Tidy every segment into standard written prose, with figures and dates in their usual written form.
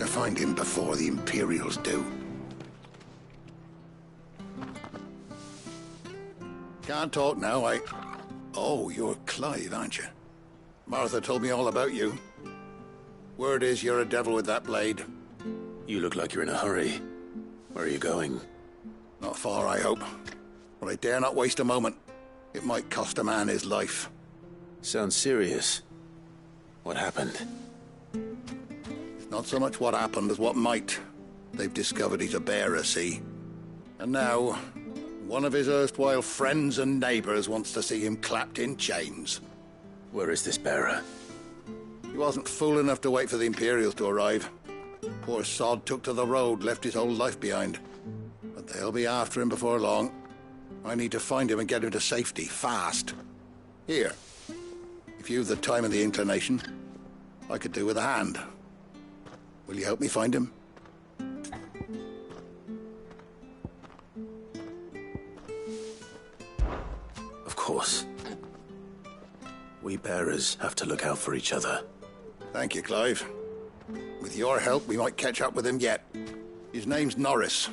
to find him before the Imperials do. Can't talk now, Oh, you're Clive, aren't you? Martha told me all about you. Word is you're a devil with that blade. You look like you're in a hurry. Where are you going? Not far, I hope. But I dare not waste a moment. It might cost a man his life. Sounds serious. What happened? Not so much what happened as what might. They've discovered he's a bearer, see? And now, one of his erstwhile friends and neighbors wants to see him clapped in chains. Where is this bearer? He wasn't fool enough to wait for the Imperials to arrive. Poor sod took to the road, left his whole life behind. But they'll be after him before long. I need to find him and get him to safety, fast. Here, if you've the time and the inclination, I could do with a hand. Will you help me find him? Of course. We bearers have to look out for each other. Thank you, Clive. With your help, we might catch up with him yet. His name's Norris.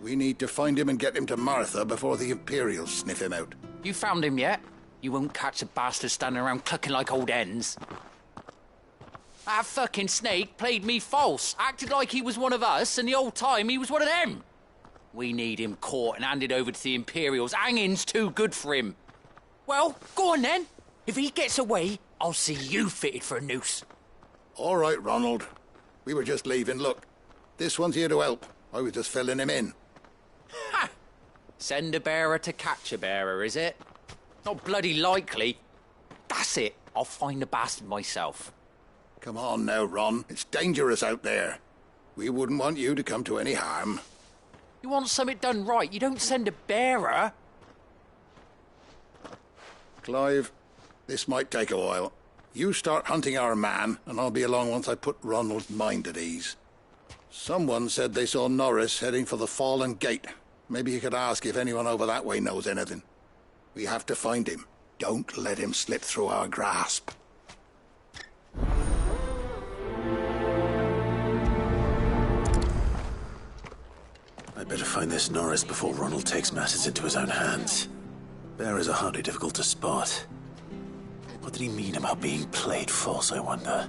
We need to find him and get him to Martha before the Imperials sniff him out. You found him yet? You won't catch a bastard standing around clucking like old hens. That fucking snake played me false, acted like he was one of us, and the whole time he was one of them. We need him caught and handed over to the Imperials. Hanging's too good for him. Well, go on then. If he gets away, I'll see you fitted for a noose. All right, Ronald. We were just leaving. Look, this one's here to help. I was just filling him in. Ha! Send a bearer to catch a bearer, is it? Not bloody likely. That's it. I'll find the bastard myself. Come on now, Ron. It's dangerous out there. We wouldn't want you to come to any harm. You want something done right, you don't send a bearer. Clive, this might take a while. You start hunting our man, and I'll be along once I put Ronald's mind at ease. Someone said they saw Norris heading for the Fallen Gate. Maybe you could ask if anyone over that way knows anything. We have to find him. Don't let him slip through our grasp. I'd better find this Norris before Ronald takes matters into his own hands. Bearers are hardly difficult to spot. What did he mean about being played false, I wonder?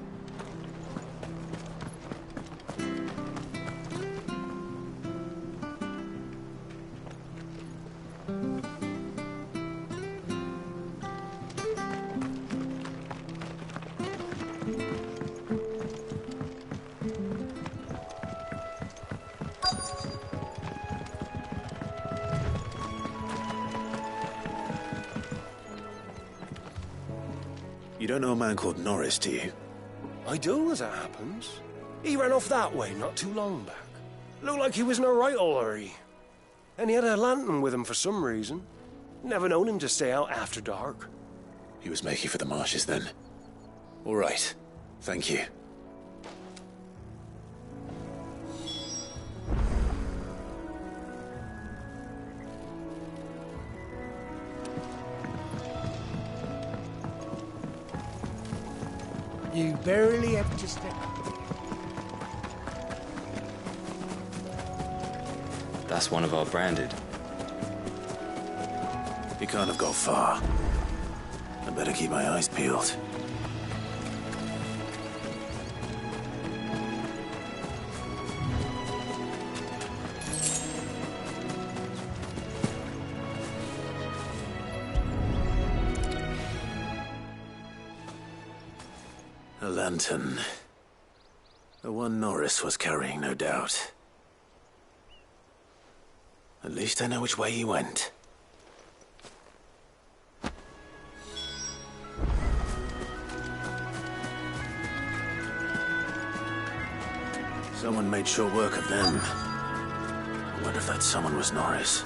You don't know a man called Norris, do you? I do, as it happens. He ran off that way not too long back. Looked like he was in a right old hurry. And he had a lantern with him for some reason. Never known him to stay out after dark. He was making for the marshes then. All right. Thank you. You barely have to step. That's one of our branded. He can't have got far. I better keep my eyes peeled. A lantern. The one Norris was carrying, no doubt. At least I know which way he went. Someone made short work of them. I wonder if that someone was Norris.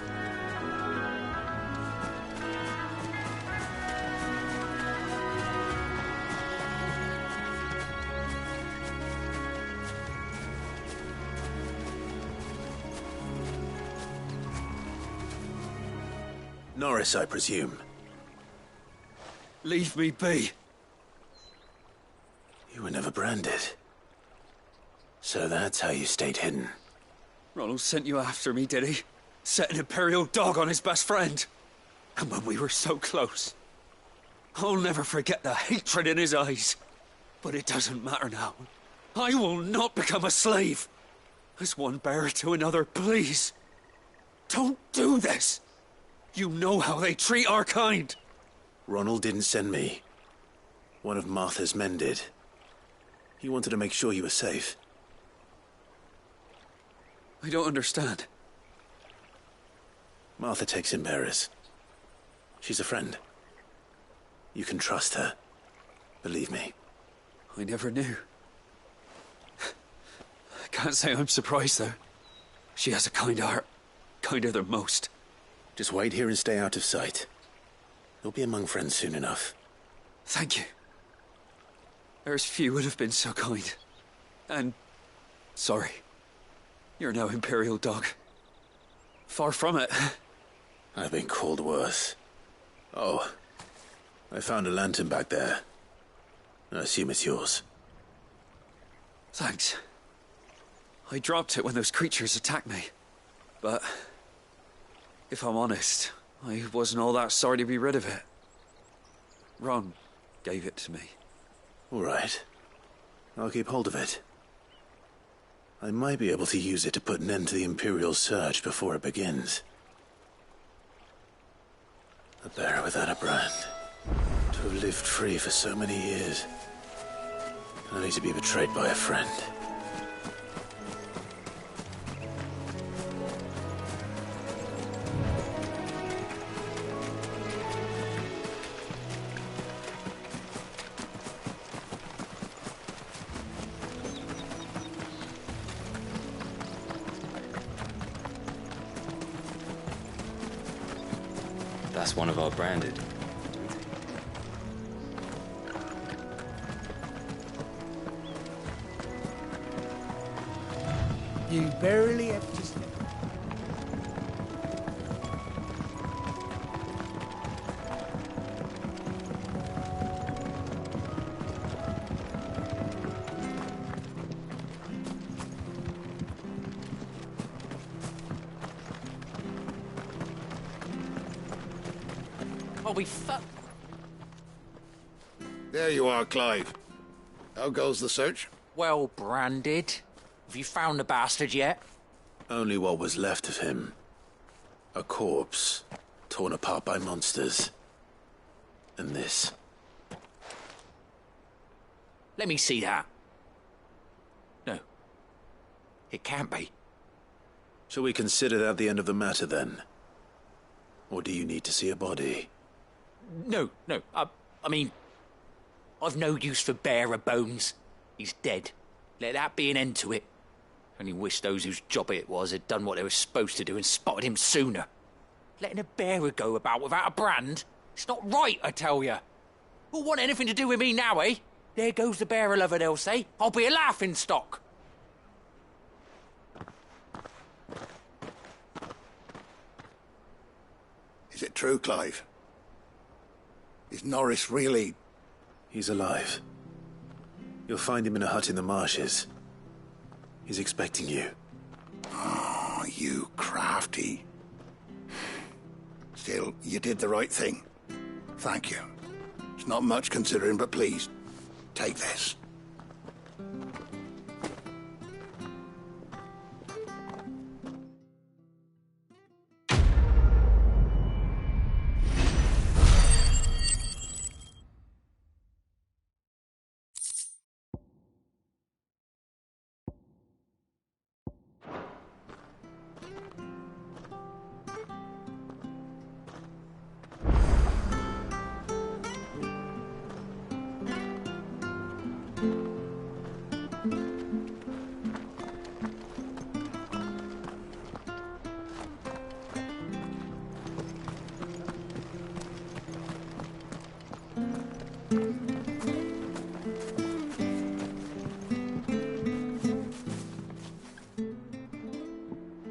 Norris, I presume. Leave me be. You were never branded. So that's how you stayed hidden. Ronald sent you after me, did he? Set an Imperial dog on his best friend. And when we were so close. I'll never forget the hatred in his eyes. But it doesn't matter now. I will not become a slave. As one bearer to another, please. Don't do this. You know how they treat our kind. Ronald didn't send me. One of Martha's men did. He wanted to make sure you were safe. I don't understand. Martha takes in bearers. She's a friend. You can trust her. Believe me. I never knew. I can't say I'm surprised, though. She has a kind heart. Kinder than most. Just wait here and stay out of sight. You'll be among friends soon enough. Thank you. There's few would have been so kind. And... sorry. You're no Imperial dog. Far from it. I've been called worse. Oh, I found a lantern back there. I assume it's yours. Thanks. I dropped it when those creatures attacked me. But... if I'm honest, I wasn't all that sorry to be rid of it. Ron gave it to me. All right. I'll keep hold of it. I might be able to use it to put an end to the Imperial surge before it begins. A bearer without a brand. To have lived free for so many years. Only to be betrayed by a friend. That's one of our branded. You barely have to step. Oh, we fuck. There you are, Clive. How goes the search? Well, branded. Have you found the bastard yet? Only what was left of him. A corpse, torn apart by monsters. And this. Let me see that. No. It can't be. Shall we consider that the end of the matter, then? Or do you need to see a body? No. I mean, I've no use for bearer bones. He's dead. Let that be an end to it. Only wish those whose job it was had done what they were supposed to do and spotted him sooner. Letting a bearer go about without a brand? It's not right, I tell you. Who'll want anything to do with me now, eh? There goes the bearer lover, they'll say. I'll be a laughing stock. Is it true, Clive? Is Norris really... He's alive. You'll find him in a hut in the marshes. He's expecting you. Oh, you crafty. Still, you did the right thing. Thank you. It's not much considering, but please, take this.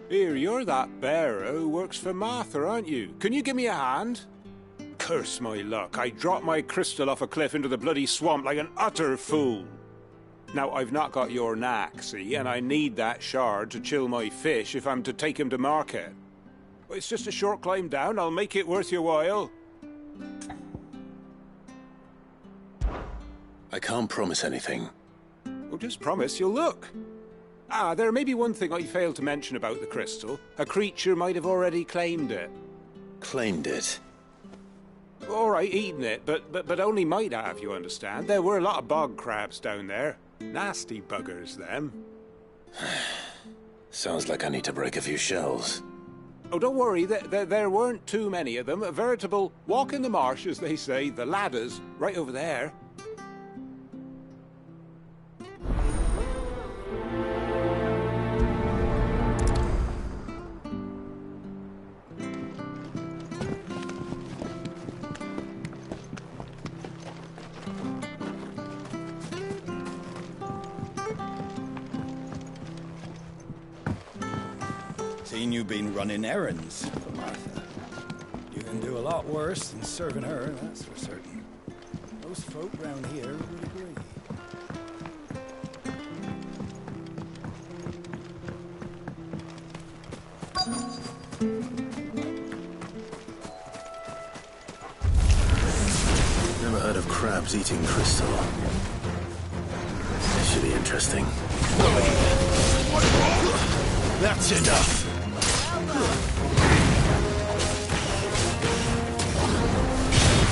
Here, you're that bearer who works for Martha, aren't you? Can you give me a hand? Curse my luck, I dropped my crystal off a cliff into the bloody swamp like an utter fool. Now, I've not got your knack, see, and I need that shard to chill my fish if I'm to take him to market. It's just a short climb down. I'll make it worth your while. I can't promise anything. Well, just promise you'll look. Ah, there may be one thing I failed to mention about the crystal. A creature might have already claimed it. Claimed it? All right, eaten it, but only might have, you understand. There were a lot of bog crabs down there. Nasty buggers, them. Sounds like I need to break a few shells. Oh, don't worry, there weren't too many of them. A veritable walk in the marsh, as they say, the ladders, right over there. Seen you been running errands for Martha. You can do a lot worse than serving her, that's for certain. Most folk round here would agree. Never heard of crabs eating crystal. This should be interesting. That's enough!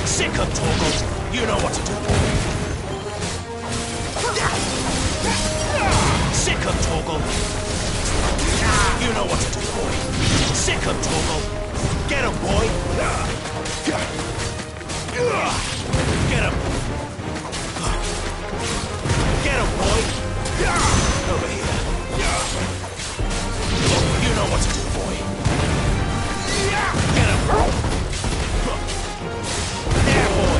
Sick of Torgal! You know what to do, boy! Sick of Torgal! You know what to do, boy! Sick of Torgal! Get him, boy! Get him! Get him, boy! Over here! You know what to do, boy! Get him! There, boy!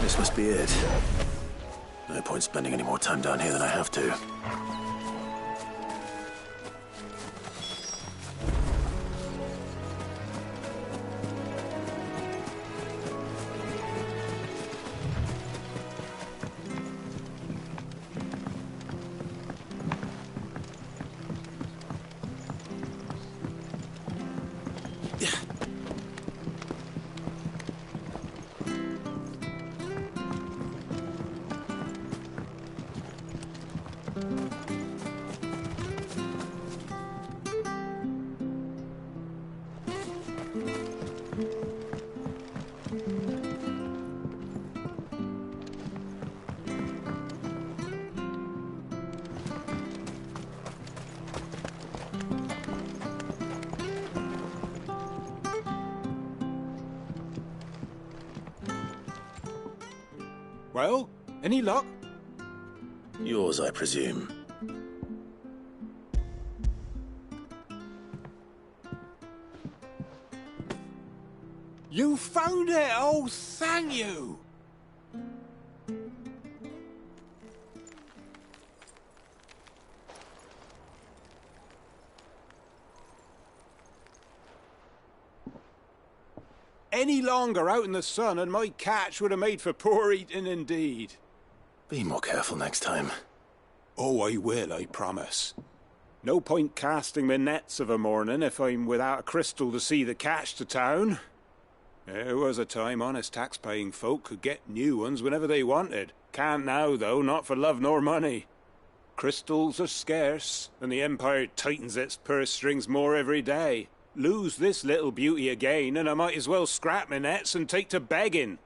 This must be it. No point spending any more time down here than I have to. Well, any luck? Yours, I presume. You found it! Oh, thank you! Any longer out in the sun and my catch would have made for poor eating indeed. Be more careful next time. Oh, I will, I promise. No point casting my nets of a morning if I'm without a crystal to see the catch to town. There was a time honest tax-paying folk could get new ones whenever they wanted. Can't now, though, not for love nor money. Crystals are scarce, and the Empire tightens its purse strings more every day. Lose this little beauty again, and I might as well scrap my nets and take to begging.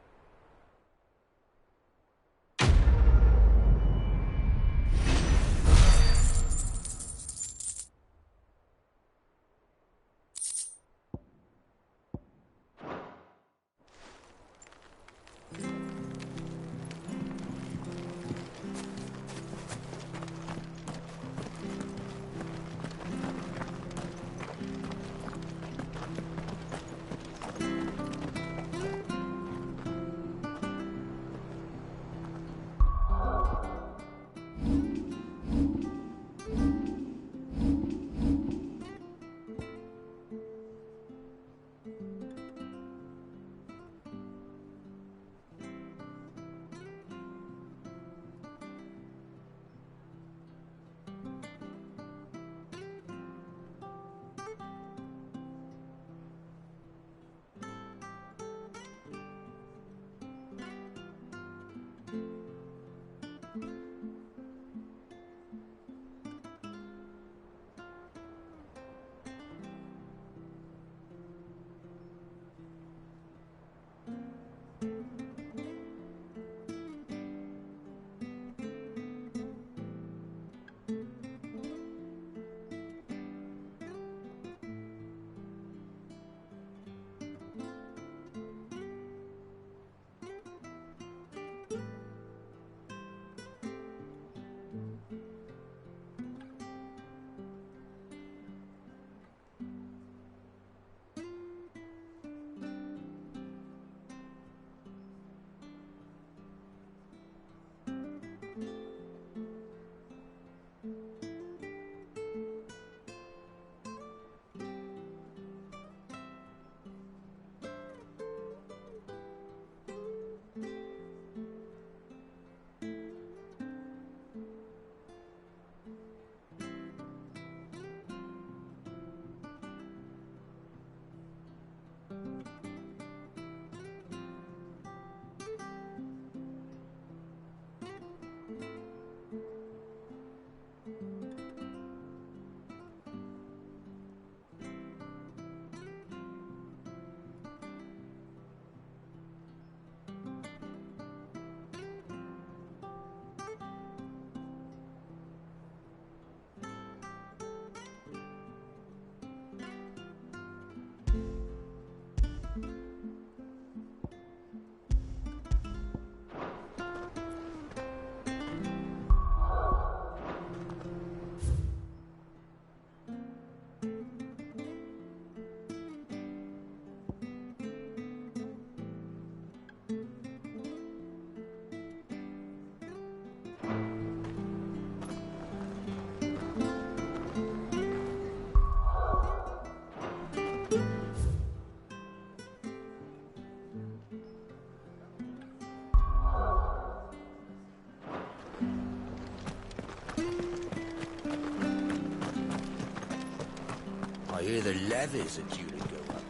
I hear the levies are due to go up.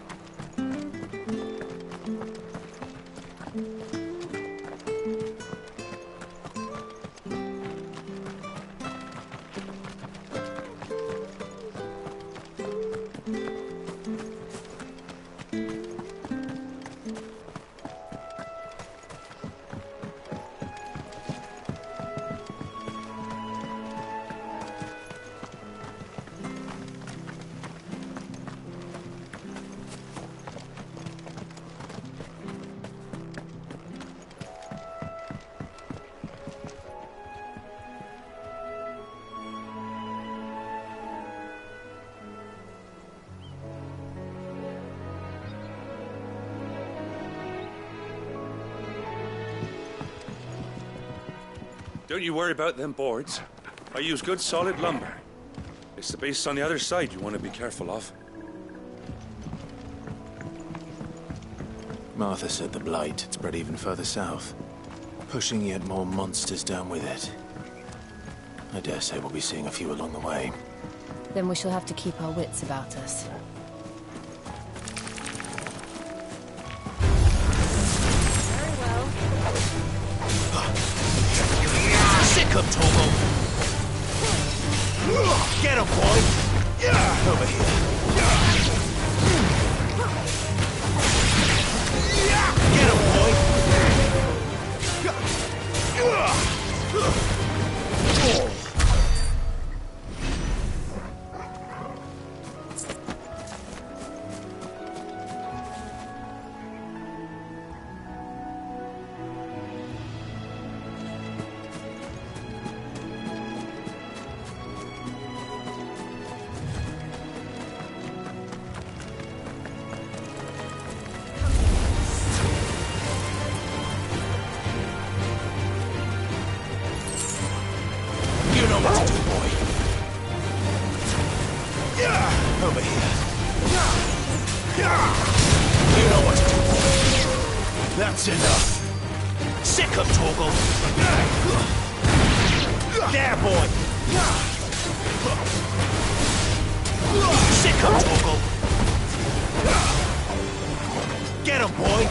Don't you worry about them boards. I use good solid lumber. It's the base on the other side you want to be careful of. Martha said the blight had spread even further south, pushing yet more monsters down with it. I dare say we'll be seeing a few along the way. Then we shall have to keep our wits about us. Very well. Sick him, Togo! Get him, boy! Over here. Get him, boy! Over here. You know what to do, boy. That's enough. Sick him, Torgal. There, boy. Sick him, Torgal. Get him, boy.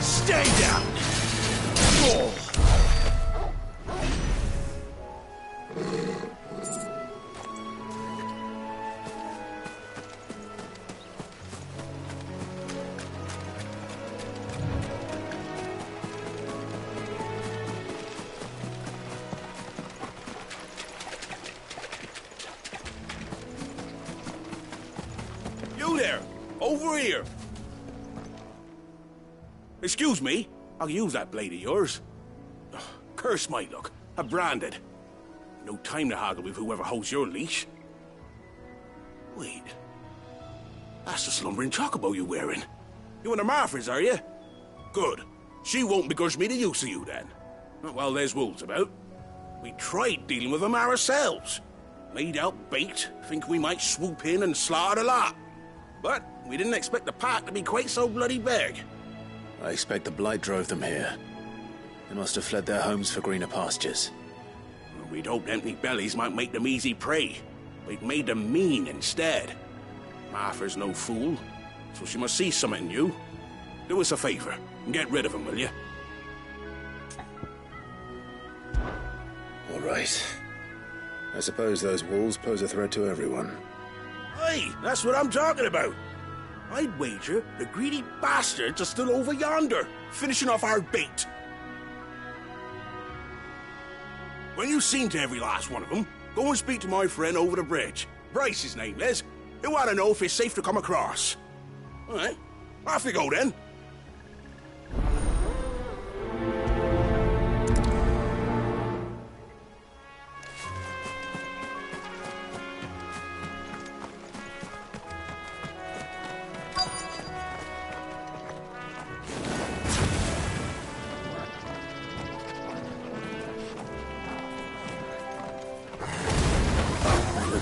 Stay down. there! Over here! Excuse me, I'll use that blade of yours. Ugh, curse my luck, I'm branded. No time to haggle with whoever holds your leash. Wait, that's the slumbering chocobo you're wearing. You one of Martha's, are you? Good. She won't begrudge me the use of you then. Well, there's wolves about. We tried dealing with them ourselves. Made out bait, think we might swoop in and slaughter the lot. But we didn't expect the pack to be quite so bloody big. I expect the blight drove them here. They must have fled their homes for greener pastures. We'd hoped empty bellies might make them easy prey. We'd made them mean instead. Martha's no fool, so she must see something new. Do us a favor and get rid of them, will you? All right. I suppose those wolves pose a threat to everyone. Hey, that's what I'm talking about. I'd wager the greedy bastards are still over yonder, finishing off our bait. When you've seen to every last one of them, go and speak to my friend over the bridge. Bryce, his name is. He'll want to know if it's safe to come across. All right, off you go then.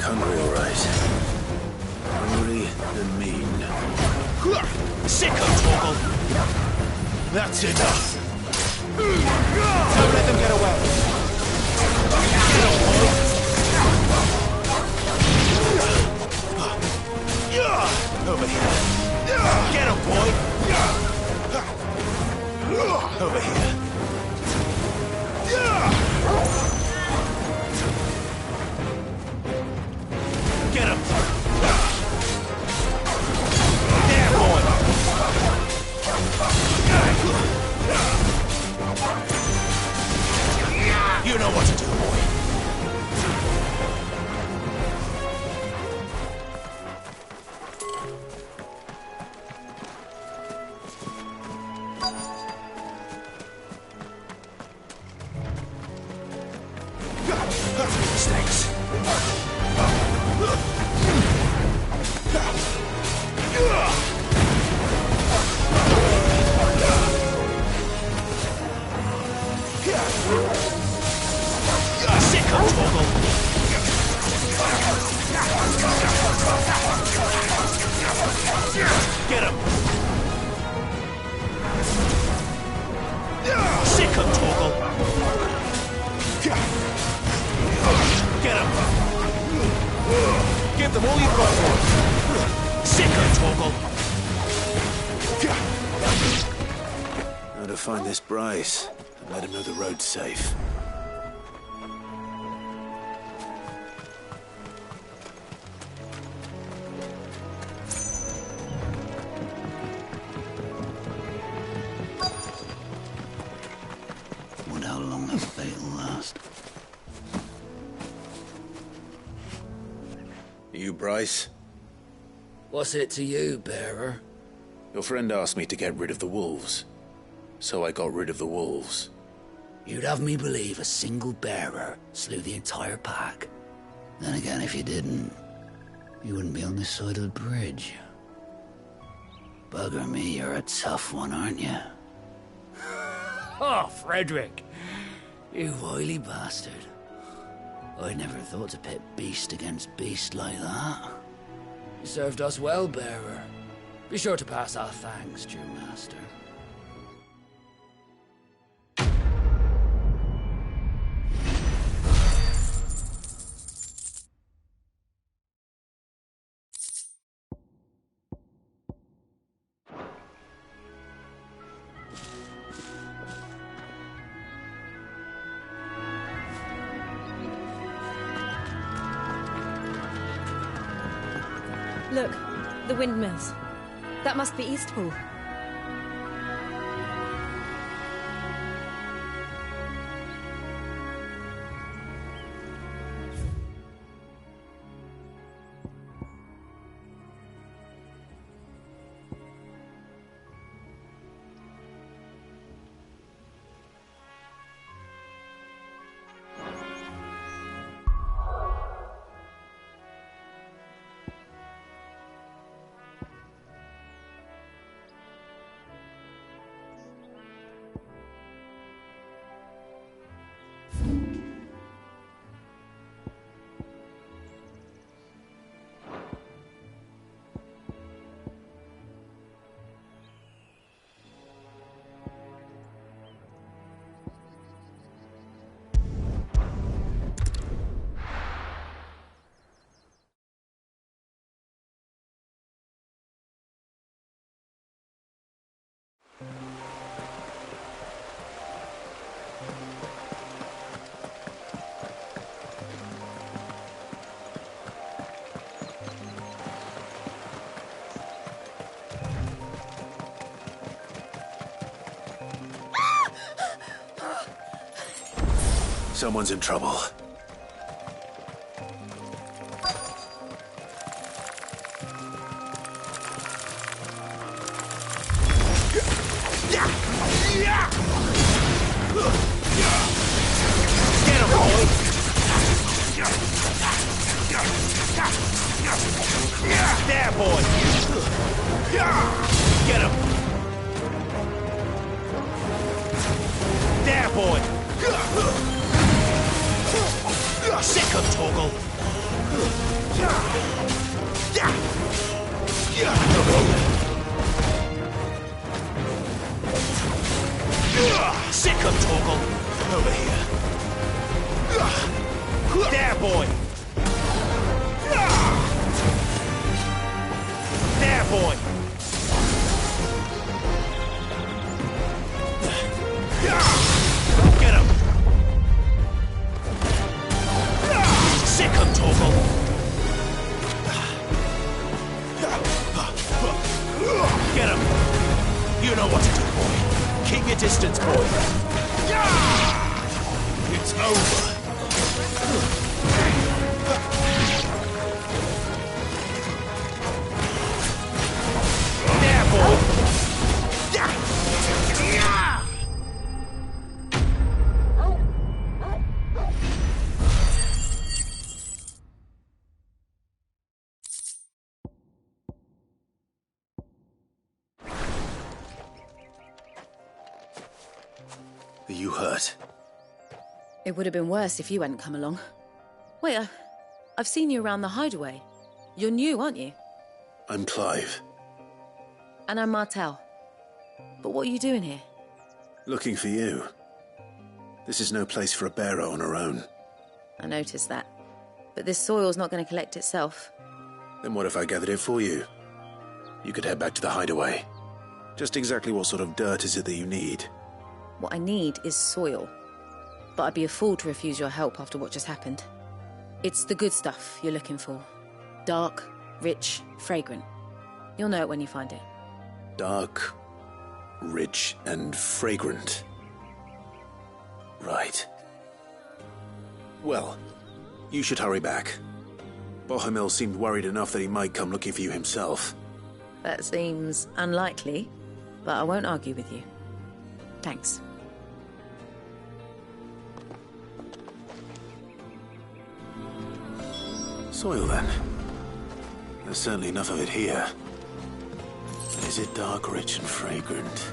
Hungry, all right. Hungry and mean. Sicko, Torgal! That's it. Don't let them get away. Get on, boy. Over here. Get him, boy. Over here. Get him! There, boy! You know what to do, boy. Snakes. Get him! Sick him, Torgal! Get him! Give them all you've got for him! Sick him, Torgal! Now to find this Bryce and let him know the road's safe. Wonder how long that fate will last. You, Bryce? What's it to you, bearer? Your friend asked me to get rid of the wolves. So I got rid of the wolves. You'd have me believe a single bearer slew the entire pack. Then again, if you didn't, you wouldn't be on this side of the bridge. Bugger me, you're a tough one, aren't you? Oh, Frederick! You wily bastard. I never thought to pit beast against beast like that. You served us well, bearer. Be sure to pass our thanks, dear master. Look, the windmills. That must be Eastpool. Someone's in trouble. There, boy! Get him! There, boy! Sick him, Torgal! Sick him, Torgal! Over here. There, boy! There, boy! Get him! Sick him, Torgal! Get him! You know what to do, boy. Keep your distance, boy. It's over. There, boy! Are you hurt? It would have been worse if you hadn't come along. Wait, I've seen you around the hideaway. You're new, aren't you? I'm Clive. And I'm Martel. But what are you doing here? Looking for you. This is no place for a bearer on her own. I noticed that. But this soil's not going to collect itself. Then what if I gathered it for you? You could head back to the hideaway. Just exactly what sort of dirt is it that you need? What I need is soil. But I'd be a fool to refuse your help after what just happened. It's the good stuff you're looking for. Dark, rich, fragrant. You'll know it when you find it. Dark, rich, and fragrant. Right. Well, you should hurry back. Bohemil seemed worried enough that he might come looking for you himself. That seems unlikely, but I won't argue with you. Thanks. Soil, then. There's certainly enough of it here. Is it dark, rich, and fragrant?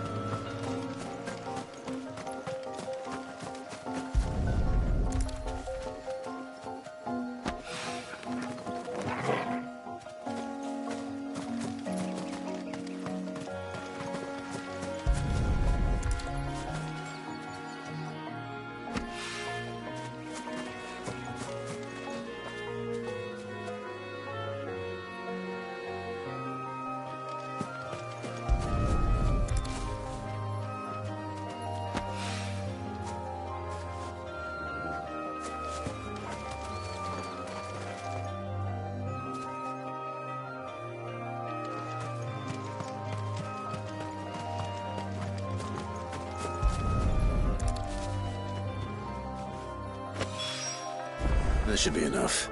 That should be enough.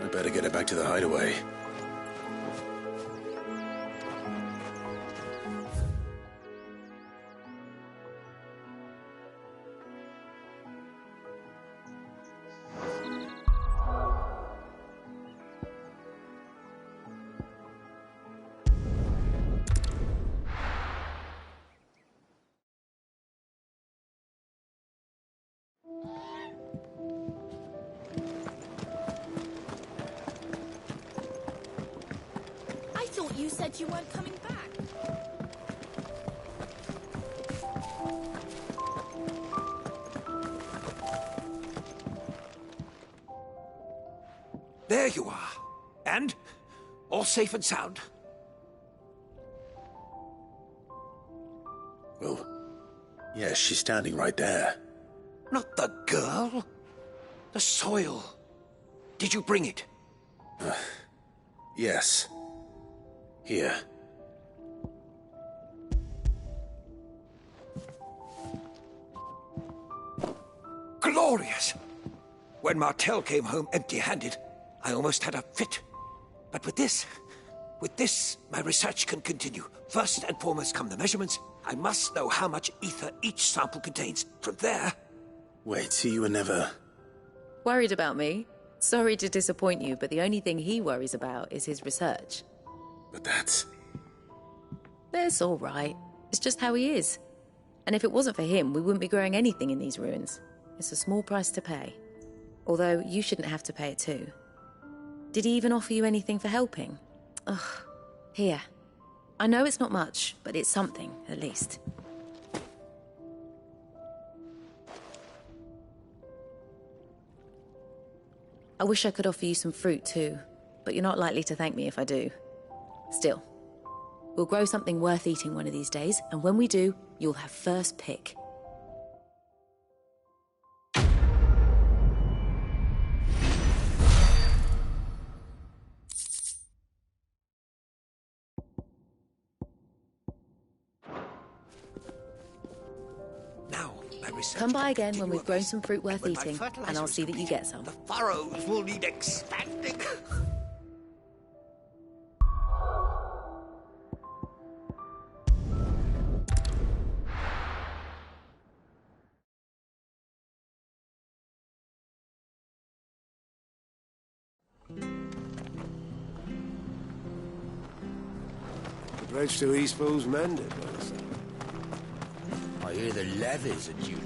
I'd better get it back to the hideaway. You said you weren't coming back. There you are. And? All safe and sound? Well, Yes, she's standing right there. Not the girl. The soil. Did you bring it? Yes. Here. Glorious! When Martel came home empty-handed, I almost had a fit. But with this, my research can continue. First and foremost come the measurements. I must know how much ether each sample contains. From there... Wait, so you were never... Worried about me? Sorry to disappoint you, but the only thing he worries about is his research. But that's... That's all right. It's just how he is. And if it wasn't for him, we wouldn't be growing anything in these ruins. It's a small price to pay. Although, you shouldn't have to pay it too. Did he even offer you anything for helping? Ugh. Here. I know it's not much, but it's something, at least. I wish I could offer you some fruit too, but you're not likely to thank me if I do. Still, we'll grow something worth eating one of these days, and when we do, you'll have first pick. Come by again when we've grown some fruit worth eating, and I'll see that you get some. The furrows will need expanding. The bridge to Eastpool's mended, was it? I hear the levies are due to go up.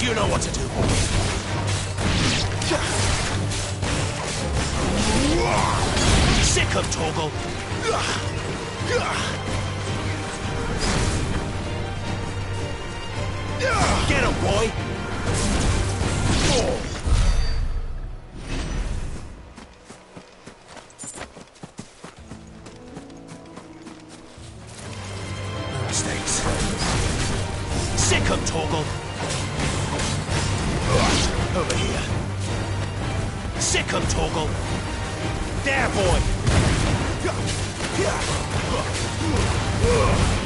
You know what to do. Sick of Torgal. Get him, boy. Mistakes. Sick of Torgal. Over here. Sick of Torgal. There, boy.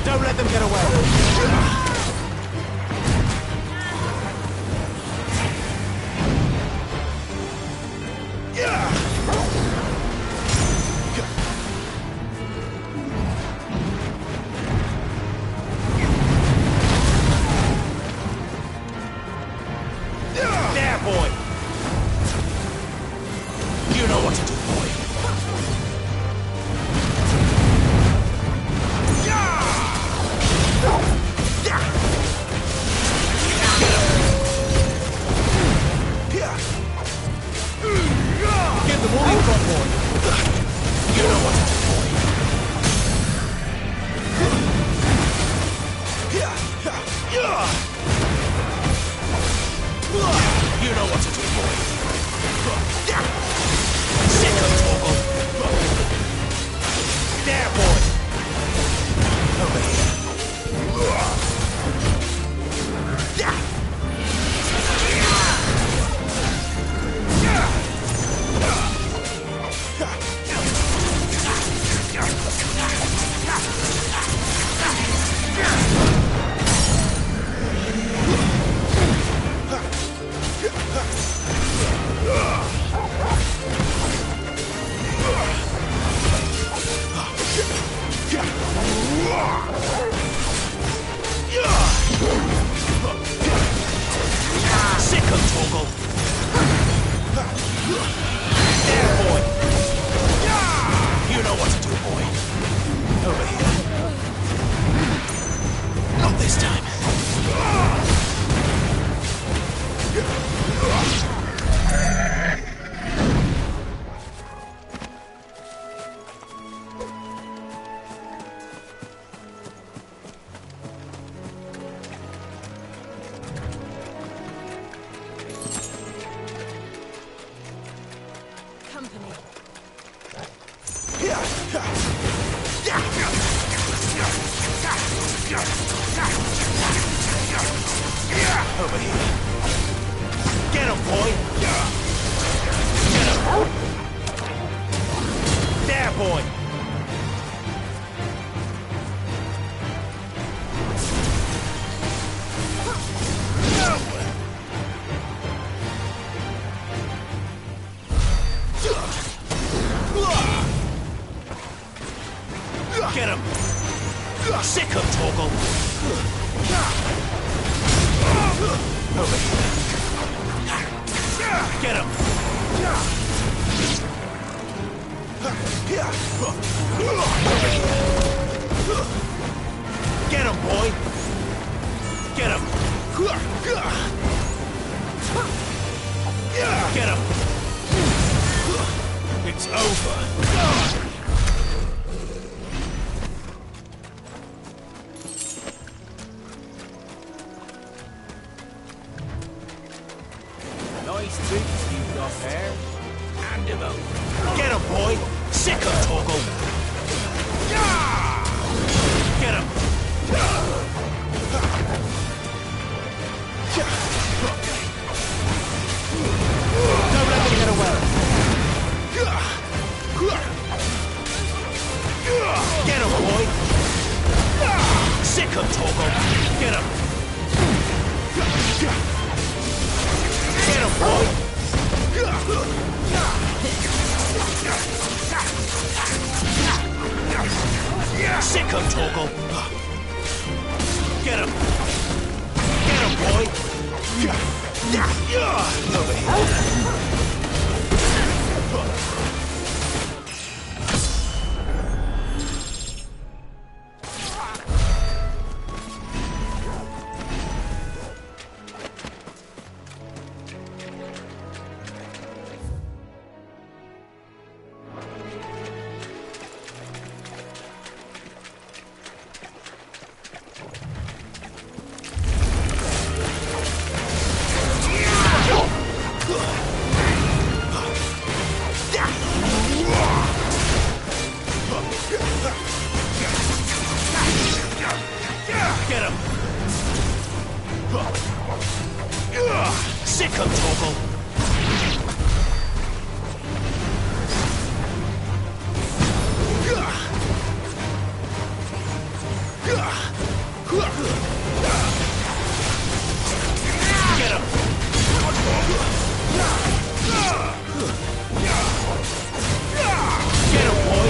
Don't let them get away. There, boy. You know what to do, boy. Get the moving front, boy. You know what to do, boy. You know what to do, boy. Sick of Torgal. There, boy. Over here. Sick of Torgal. There, boy. You know what to do, boy. Over here. Not this time. Over here. Get him, boy! Get him! There, boy! Get him! Sick him, Torgal! Over here. Get him! Get him, boy! Get him! Get him! It's over! Nice boots you got there. Hand him over. Get him, boy! Sick him, Torgal! Get him! Don't let them get away! Get him, boy! Sick him, Torgal! Get him! Get him, boy! Sick him, Torgal! Get him! Get him, boy! Over here! Get him! Sick him, Torgal! Get him! Get him, boy!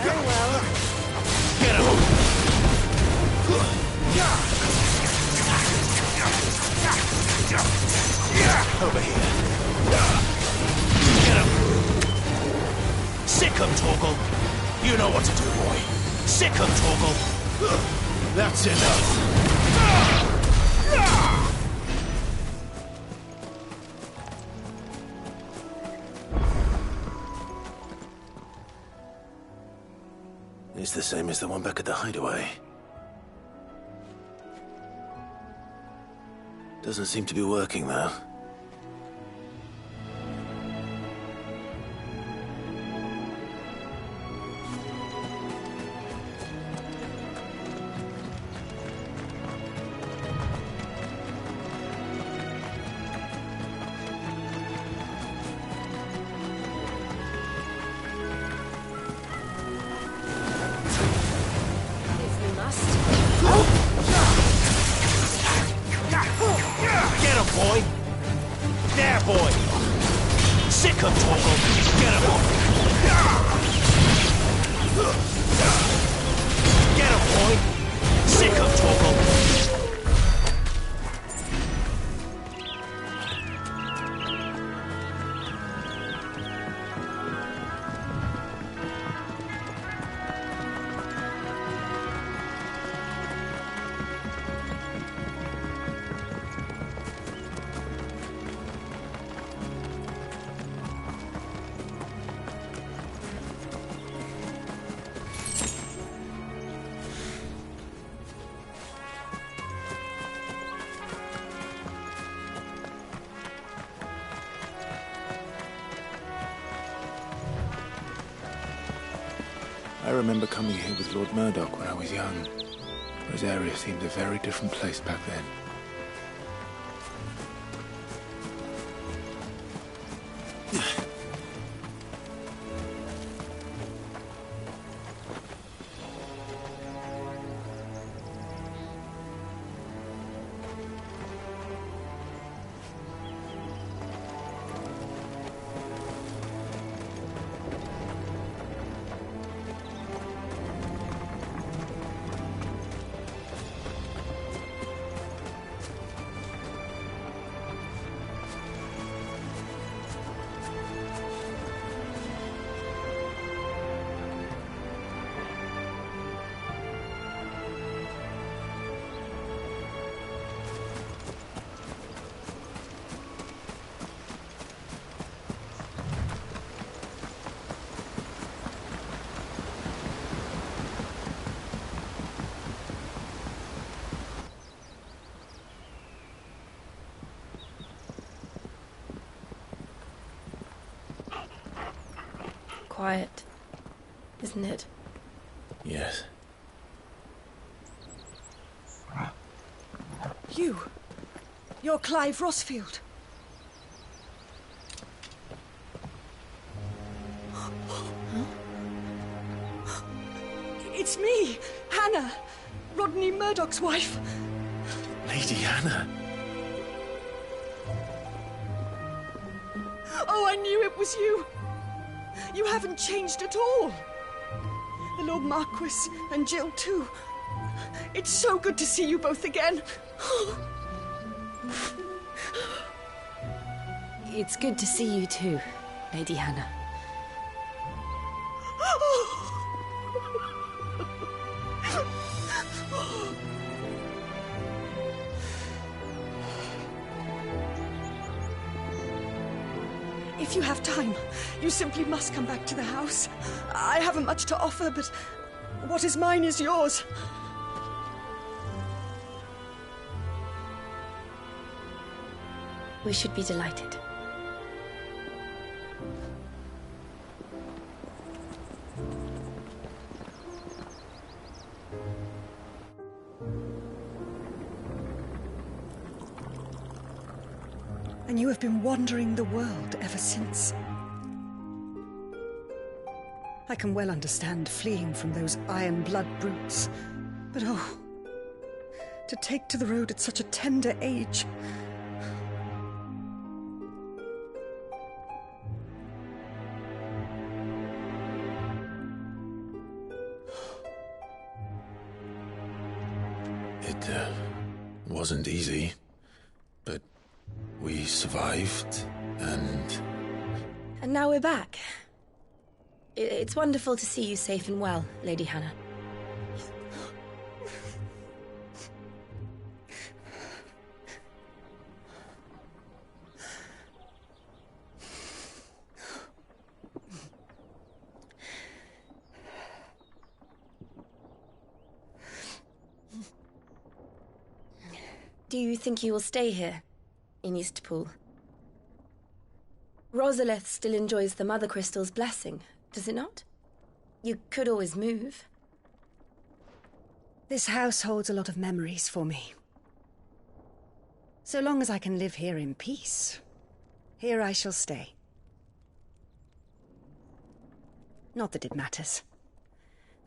Very well. Get him! Over here. Get him! Sick him, Torgal! You know what to do, boy. Sick him, Torgal! That's enough! It's the same as the one back at the hideaway. Doesn't seem to be working, though. If we must. Get him, boy! There, boy! Sick him, Torgal! Get him! Get him, boy! Sick him, Torgal! I remember coming here with Lord Murdoch when I was young. Rosaria seemed a very different place back then. Quiet, isn't it? Yes. You're Clive Rossfield. It's me, Hannah, Rodney Murdoch's wife. Lady Hannah. Oh, I knew it was you. You haven't changed at all. The Lord Marquis and Jill too. It's so good to see you both again. It's good to see you too, Lady Hannah. If you have time, you simply must come back to the house. I haven't much to offer, but what is mine is yours. We should be delighted. And you have been wandering the world ever since. I can well understand fleeing from those iron blood brutes, but oh, to take to the road at such a tender age. It wasn't easy, but we survived, and now we're back. It's wonderful to see you safe and well, Lady Hannah. Do you think you will stay here, in Eastpool? Rosalith still enjoys the Mother Crystal's blessing, does it not? You could always move. This house holds a lot of memories for me. So long as I can live here in peace, here I shall stay. Not that it matters.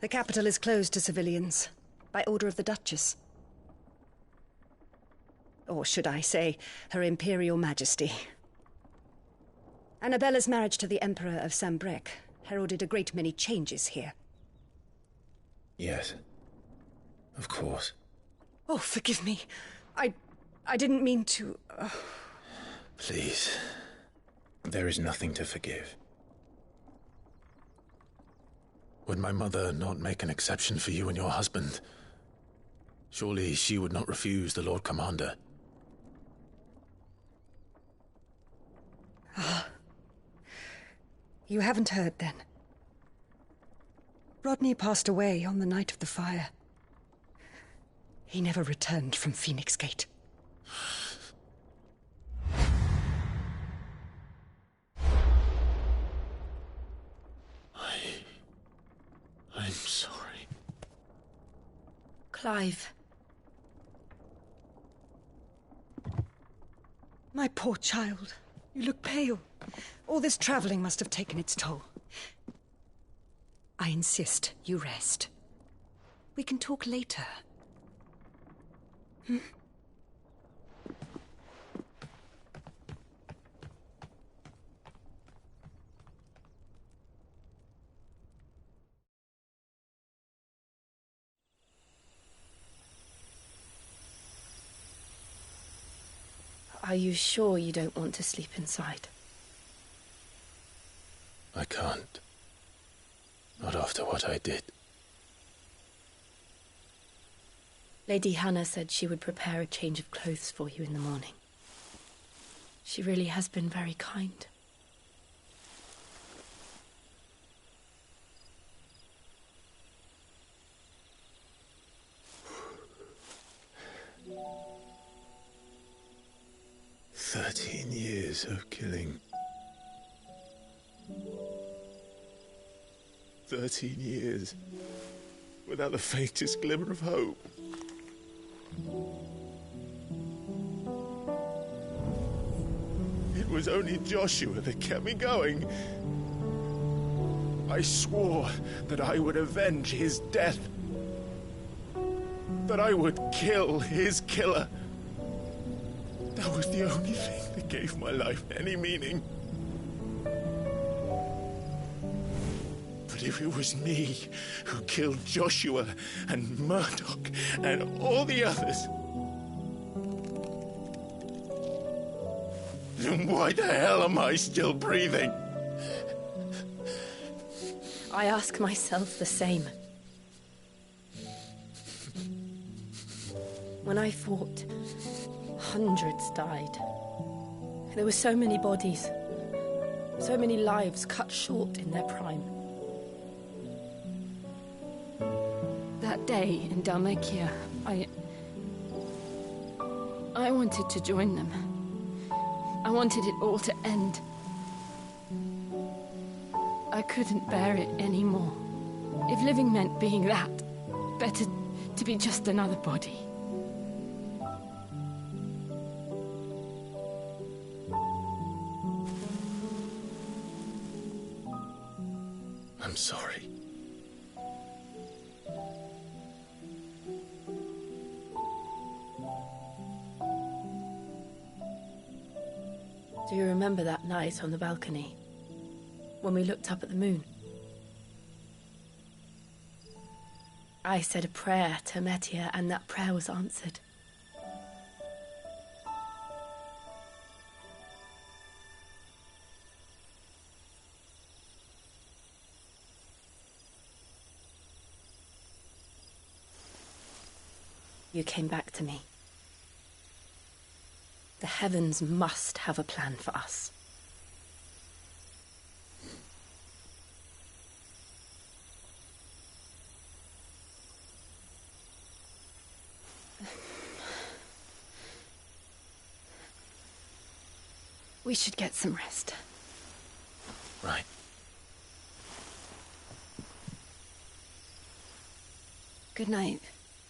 The capital is closed to civilians, by order of the Duchess. Or should I say, Her Imperial Majesty. Annabella's marriage to the Emperor of Sambrec heralded a great many changes here. yes, of course. Oh, forgive me. I didn't mean to... Please, there is nothing to forgive. Would my mother not make an exception for you and your husband? Surely she would not refuse the Lord Commander. You haven't heard, then. Rodney passed away on the night of the fire. He never returned from Phoenix Gate. I'm Clive. My poor child. You look pale. All this travelling must have taken its toll. I insist you rest. We can talk later. Hmm? Are you sure you don't want to sleep inside? I can't. Not after what I did. Lady Hannah said she would prepare a change of clothes for you in the morning. She really has been very kind. Years of killing. 13 years without the faintest glimmer of hope. It was only Joshua that kept me going. I swore that I would avenge his death. That I would kill his killer. That was the only thing that gave my life any meaning. But if it was me who killed Joshua and Murdoch and all the others, then why the hell am I still breathing? I ask myself the same. When I fought, hundreds died. There were so many bodies, so many lives cut short in their prime. That day in Dalmacia, I wanted to join them. I wanted it all to end. I couldn't bear it anymore. If living meant being that, better to be just another body. I'm sorry. Do you remember that night on the balcony, when we looked up at the moon? I said a prayer to Metia, and that prayer was answered. You came back to me. The heavens must have a plan for us. We should get some rest. Right. Good night,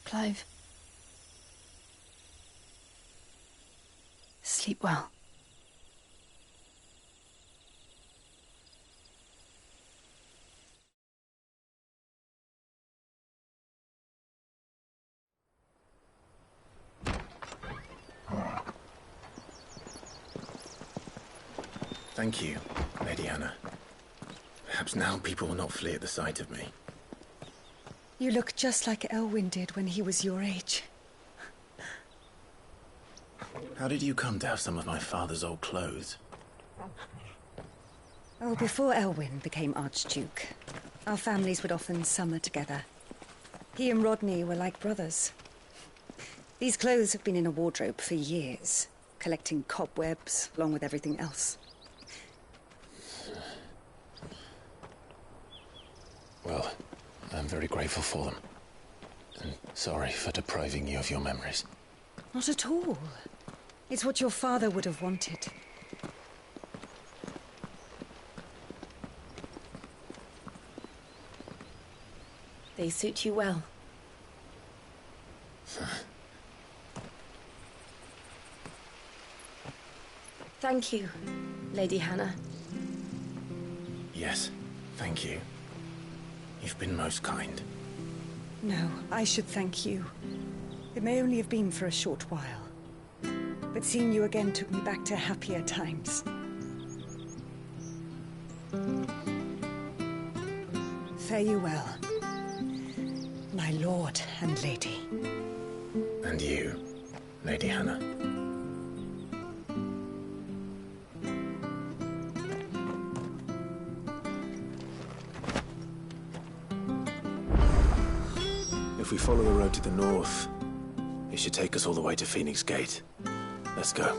Clive. Sleep well. Thank you, Lady Hannah. Perhaps now people will not flee at the sight of me. You look just like Elwyn did when he was your age. How did you come to have some of my father's old clothes? Oh, before Elwyn became Archduke, our families would often summer together. He and Rodney were like brothers. These clothes have been in a wardrobe for years, collecting cobwebs along with everything else. Well, I'm very grateful for them. And sorry for depriving you of your memories. Not at all. It's what your father would have wanted. They suit you well. Thank you, Lady Hannah. Yes, thank you. You've been most kind. No, I should thank you. It may only have been for a short while, but seeing you again took me back to happier times. Fare you well, my lord and lady. And you, Lady Hannah. If we follow the road to the north, it should take us all the way to Phoenix Gate. Let's go.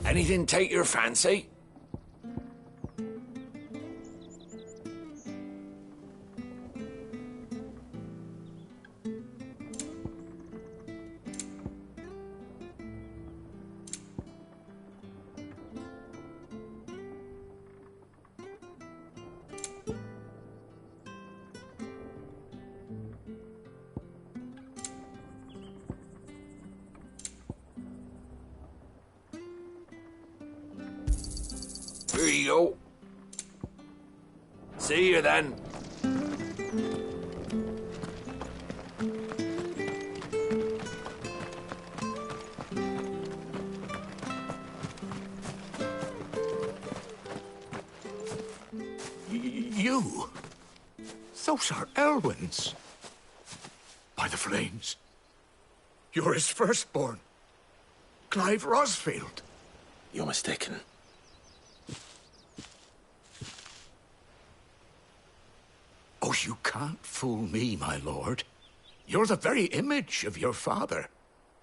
Anything take your fancy? Here you go. See you then. You? Those are Elwyn's. By the flames. You're his firstborn. Clive Rosfield. You're mistaken. Oh, you can't fool me, my lord. You're the very image of your father.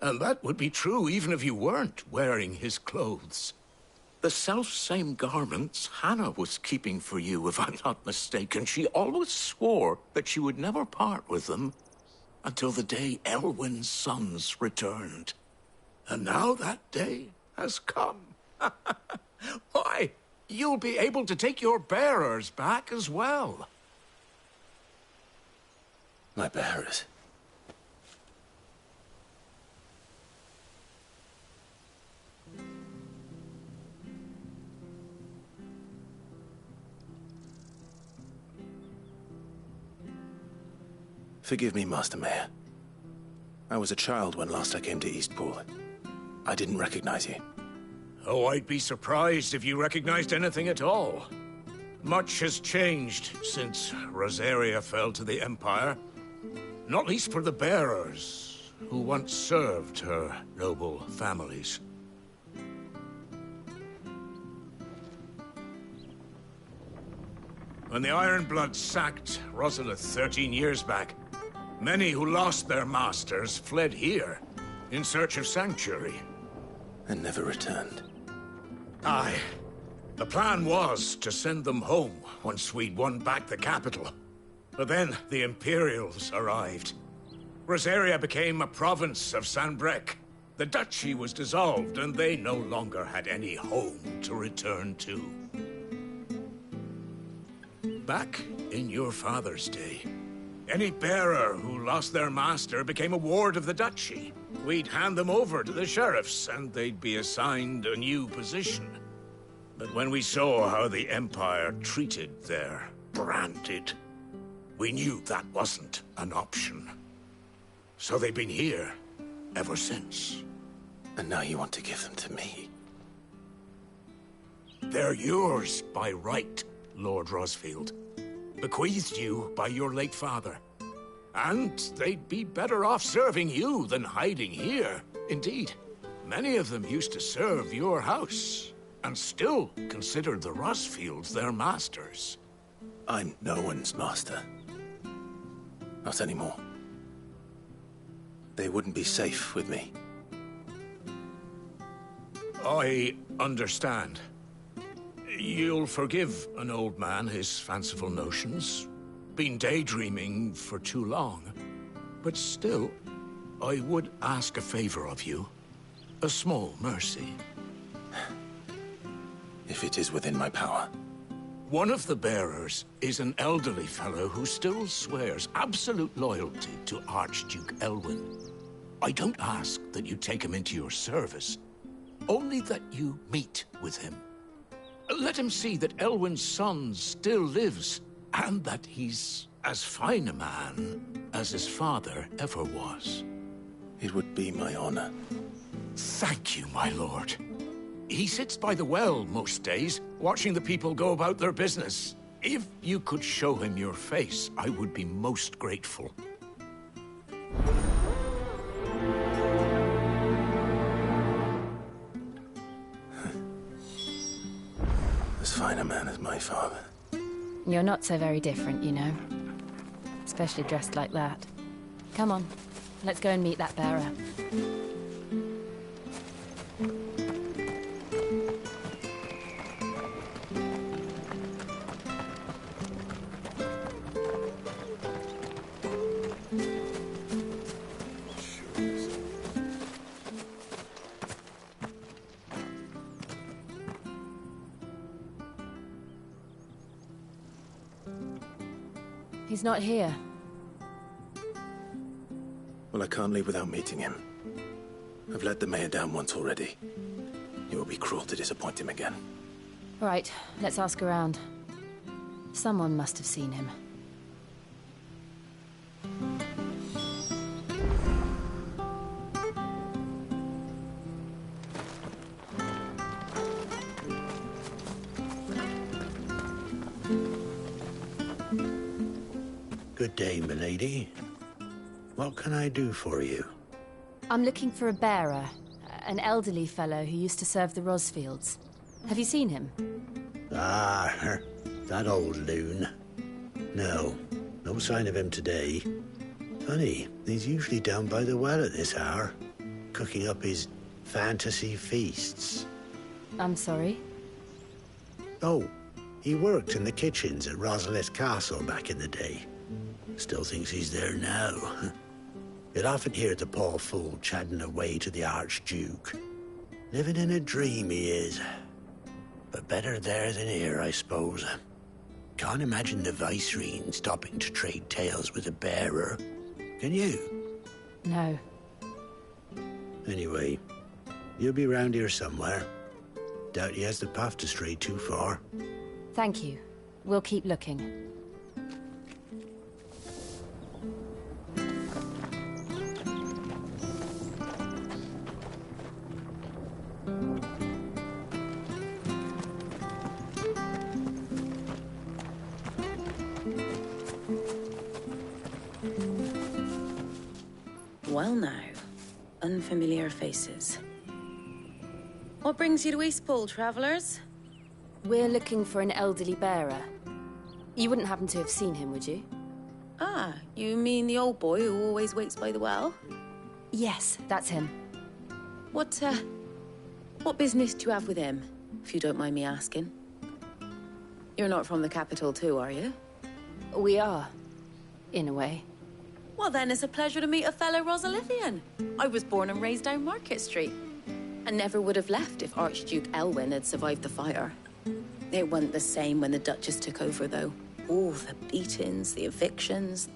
And that would be true even if you weren't wearing his clothes. The self-same garments Hannah was keeping for you, if I'm not mistaken. She always swore that she would never part with them until the day Elwyn's sons returned. And now that day has come. Why, you'll be able to take your bearers back as well. My bearers? Forgive me, Master Mayor. I was a child when last I came to Eastpool. I didn't recognize you. Oh, I'd be surprised if you recognized anything at all. Much has changed since Rosaria fell to the Empire. Not least for the bearers, who once served her noble families. When the Ironbloods sacked Rosalith 13 years back, many who lost their masters fled here in search of sanctuary. And never returned. Aye. The plan was to send them home once we'd won back the capital. But then the Imperials arrived. Rosaria became a province of Sanbreque. The duchy was dissolved, and they no longer had any home to return to. Back in your father's day, any bearer who lost their master became a ward of the duchy. We'd hand them over to the sheriffs, and they'd be assigned a new position. But when we saw how the Empire treated their branded, we knew that wasn't an option. So they've been here ever since. And now you want to give them to me? They're yours by right, Lord Rosfield. Bequeathed you by your late father. And they'd be better off serving you than hiding here. Indeed, many of them used to serve your house, and still considered the Rosfields their masters. I'm no one's master. Not anymore. They wouldn't be safe with me. I understand. You'll forgive an old man his fanciful notions. Been daydreaming for too long. But still, I would ask a favor of you. A small mercy. If it is within my power. One of the bearers is an elderly fellow who still swears absolute loyalty to Archduke Elwyn. I don't ask that you take him into your service, only that you meet with him. Let him see that Elwyn's son still lives, and that he's as fine a man as his father ever was. It would be my honor. Thank you, my lord. He sits by the well most days, watching the people go about their business. If you could show him your face, I would be most grateful. As fine a man as my father. You're not so very different, you know. Especially dressed like that. Come on, let's go and meet that bearer. He's not here. Well, I can't leave without meeting him. I've let the mayor down once already. It would be cruel to disappoint him again. All right, let's ask around. Someone must have seen him. Good day, milady. What can I do for you? I'm looking for a bearer, an elderly fellow who used to serve the Rosfields. Have you seen him? Ah, that old loon. No sign of him today. Funny, he's usually down by the well at this hour, cooking up his fantasy feasts. I'm sorry? Oh, he worked in the kitchens at Rosalith Castle back in the day. Still thinks he's there now. You'd often hear the poor fool chatting away to the Archduke. Living in a dream he is. But better there than here, I suppose. Can't imagine the Viceroy stopping to trade tales with a bearer. Can you? No. Anyway, you'll be round here somewhere. Doubt he has the puff to stray too far. Thank you. We'll keep looking. Well now, unfamiliar faces. What brings you to Eastpool, travellers? We're looking for an elderly bearer. You wouldn't happen to have seen him, would you? Ah, you mean the old boy who always waits by the well? Yes, that's him. What business do you have with him, if you don't mind me asking? You're not from the capital too, are you? We are, in a way. Well then, it's a pleasure to meet a fellow Rosalithian. I was born and raised down Market Street, and never would have left if Archduke Elwyn had survived the fire. It wasn't the same when the Duchess took over, though. Oh, the beatings, the evictions,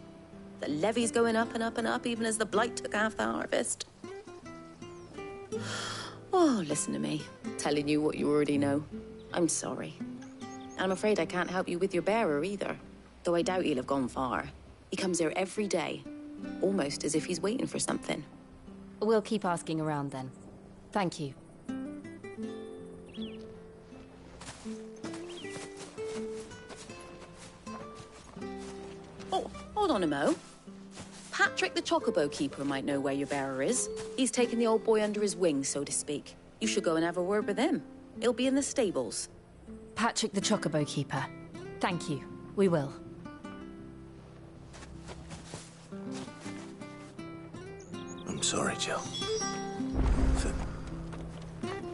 the levies going up and up and up, even as the blight took half the harvest. Oh, listen to me, telling you what you already know. I'm sorry. I'm afraid I can't help you with your bearer either, though I doubt he'll have gone far. He comes here every day, almost as if he's waiting for something. We'll keep asking around then. Thank you. Oh, hold on a mo. Patrick the Chocobo Keeper might know where your bearer is. He's taken the old boy under his wing, so to speak. You should go and have a word with him. He'll be in the stables. Patrick the Chocobo Keeper. Thank you. We will. I'm sorry, Jill. For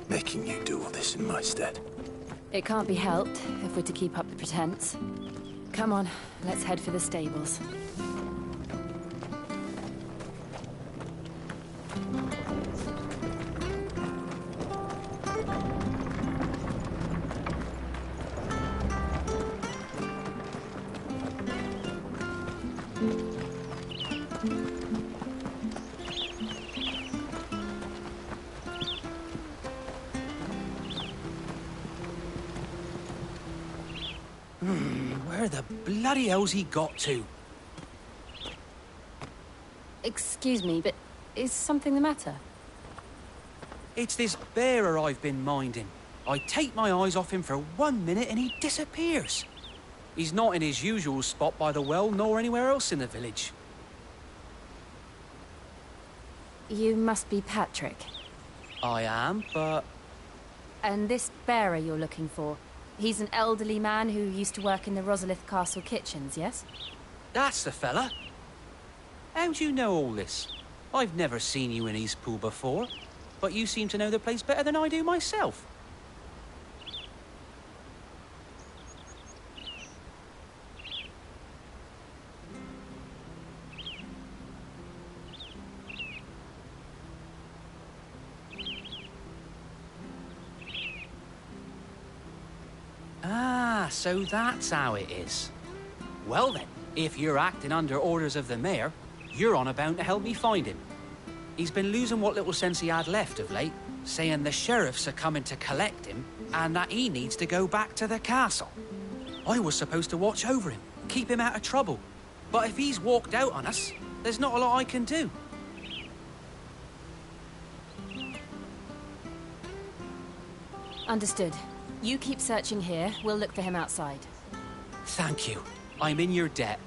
making you do all this in my stead. It can't be helped if we're to keep up the pretense. Come on, let's head for the stables. Where the bloody hell's he got to? Excuse me, but is something the matter? It's this bearer I've been minding. I take my eyes off him for 1 minute and he disappears. He's not in his usual spot by the well, nor anywhere else in the village. You must be Patrick. I am, but... And this bearer you're looking for, he's an elderly man who used to work in the Rosalith Castle kitchens, yes? That's the fella. How do you know all this? I've never seen you in Eastpool before, but you seem to know the place better than I do myself. Ah, so that's how it is. Well then, if you're acting under orders of the mayor, you're on about to help me find him. He's been losing what little sense he had left of late, saying the sheriffs are coming to collect him and that he needs to go back to the castle. I was supposed to watch over him, keep him out of trouble. But if he's walked out on us, there's not a lot I can do. Understood. You keep searching here, we'll look for him outside. Thank you. I'm in your debt.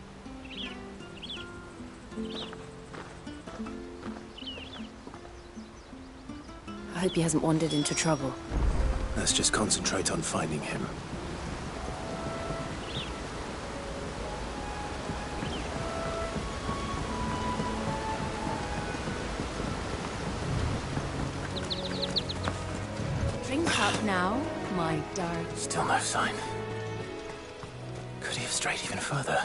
I hope he hasn't wandered into trouble. Let's just concentrate on finding him. Drink up now, my darling. Still no sign. Could he have strayed even further?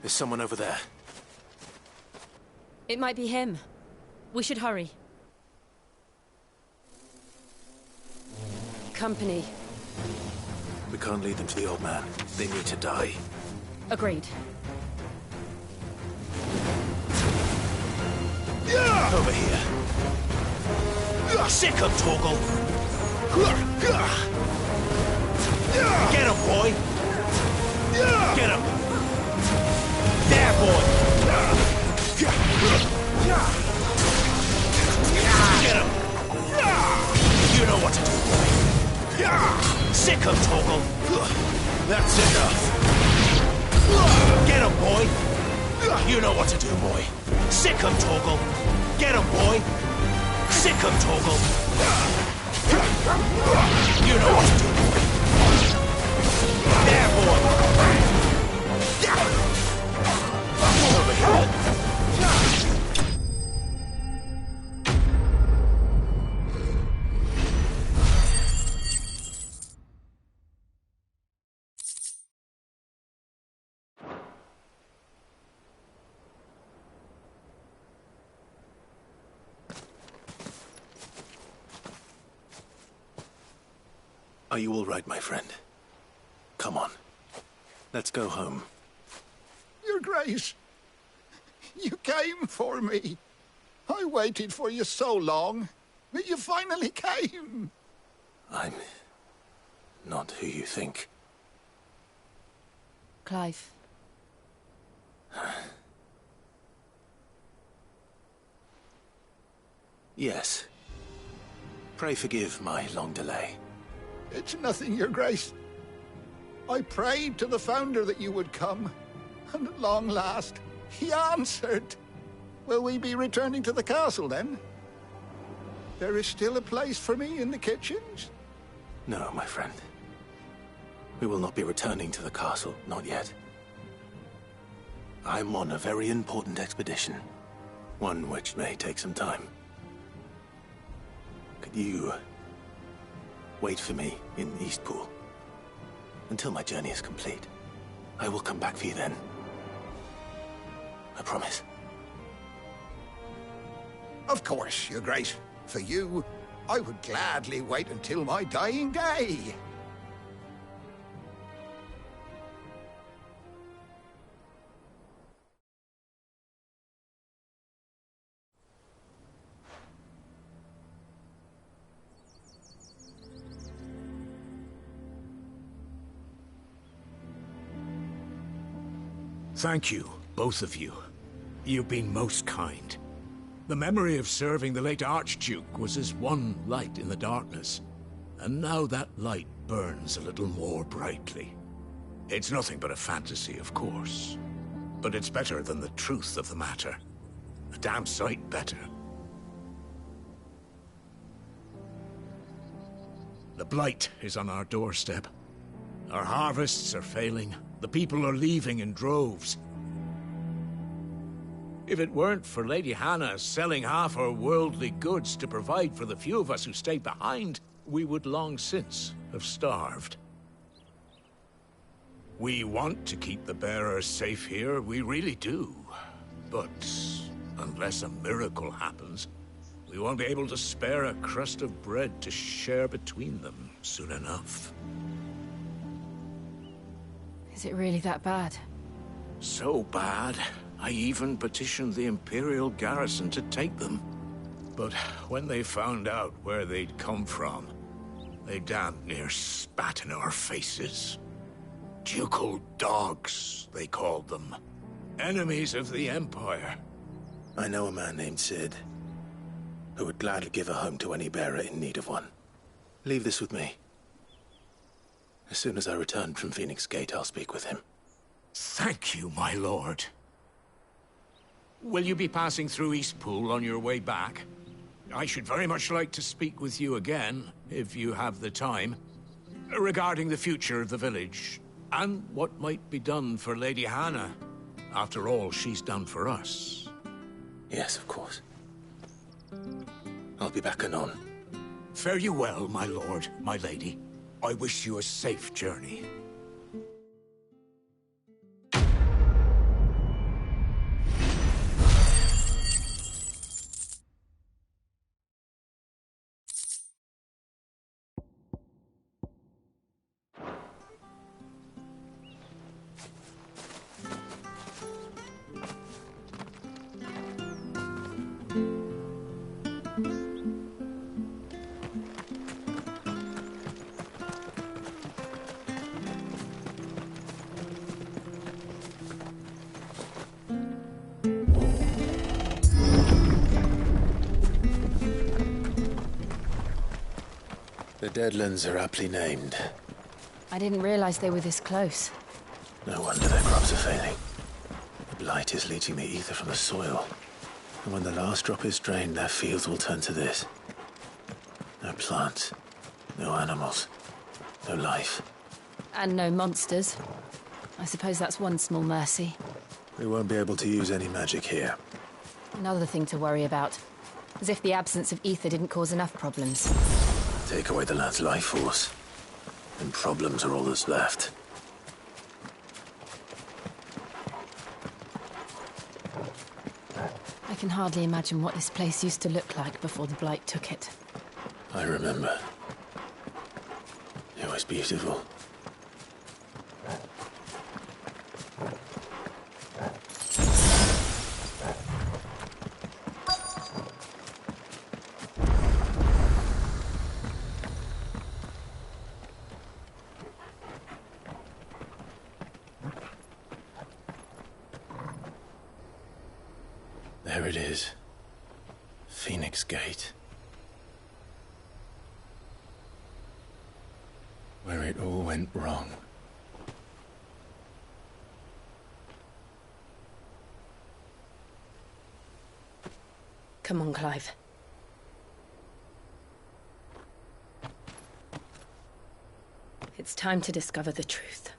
There's someone over there. It might be him. We should hurry. Company. We can't lead them to the old man. They need to die. Agreed. Over here. Sick of Torgal. Get him, boy. Get him. There, boy. Get him. You know what to do, boy. Sick of Torgal. That's enough. Get him, boy. You know what to do, boy. Sick of Torgal. Get him, boy. Sick of Torgal. You know what to do, boy. There, boy. Over here. Are you all right, my friend? Come on. Let's go home. Your Grace, you came for me. I waited for you so long, but you finally came. I'm not who you think. Clive. Yes. Pray forgive my long delay. It's nothing, Your Grace. I prayed to the Founder that you would come, and at long last, he answered. Will we be returning to the castle, then? There is still a place for me in the kitchens? No, my friend. We will not be returning to the castle, not yet. I'm on a very important expedition, one which may take some time. Could you wait for me in Eastpool until my journey is complete? I will come back for you then. I promise. Of course, Your Grace. For you, I would gladly wait until my dying day. Thank you, both of you. You've been most kind. The memory of serving the late Archduke was as one light in the darkness, and now that light burns a little more brightly. It's nothing but a fantasy, of course, but it's better than the truth of the matter. A damn sight better. The blight is on our doorstep. Our harvests are failing. The people are leaving in droves. If it weren't for Lady Hannah selling half her worldly goods to provide for the few of us who stayed behind, we would long since have starved. We want to keep the bearers safe here, we really do. But unless a miracle happens, we won't be able to spare a crust of bread to share between them soon enough. Is it really that bad? So bad, I even petitioned the Imperial garrison to take them. But when they found out where they'd come from, they damned near spat in our faces. Ducal dogs, they called them. Enemies of the Empire. I know a man named Sid, who would gladly give a home to any bearer in need of one. Leave this with me. As soon as I return from Phoenix Gate, I'll speak with him. Thank you, my lord. Will you be passing through Eastpool on your way back? I should very much like to speak with you again, if you have the time, regarding the future of the village, and what might be done for Lady Hannah. After all she's done for us. Yes, of course. I'll be back anon. Fare you well, my lord, my lady. I wish you a safe journey. The Deadlands are aptly named. I didn't realize they were this close. No wonder their crops are failing. The blight is leaching the ether from the soil. And when the last drop is drained, their fields will turn to this. No plants, no animals, no life. And no monsters. I suppose that's one small mercy. We won't be able to use any magic here. Another thing to worry about. As if the absence of ether didn't cause enough problems. Take away the lad's life force, and problems are all that's left. I can hardly imagine what this place used to look like before the blight took it. I remember. It was beautiful. There it is. Phoenix Gate. Where it all went wrong. Come on, Clive. It's time to discover the truth.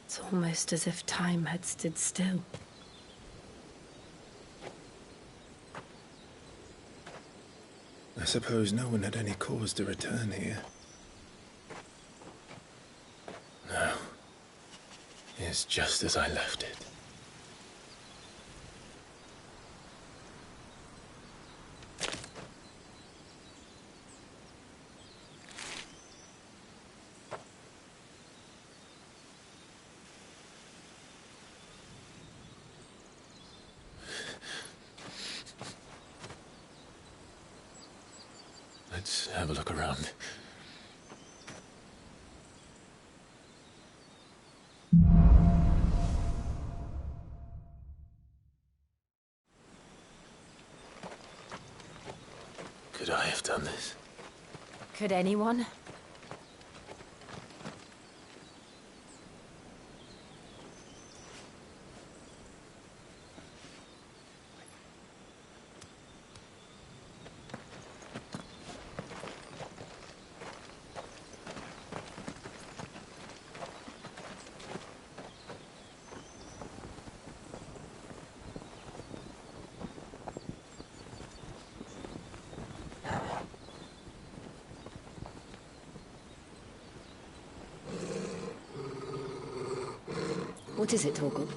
It's almost as if time had stood still. I suppose no one had any cause to return here. No. It's just as I left it. Let's have a look around. Could I have done this? Could anyone? What is it, Torgal?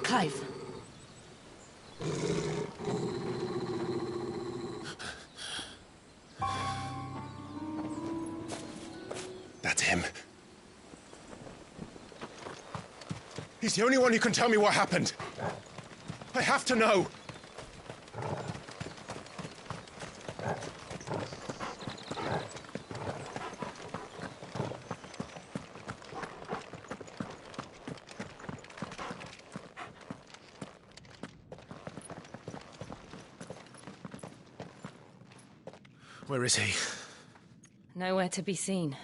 Clive. That's him. He's the only one who can tell me what happened. I have to know. Where is he? Nowhere to be seen.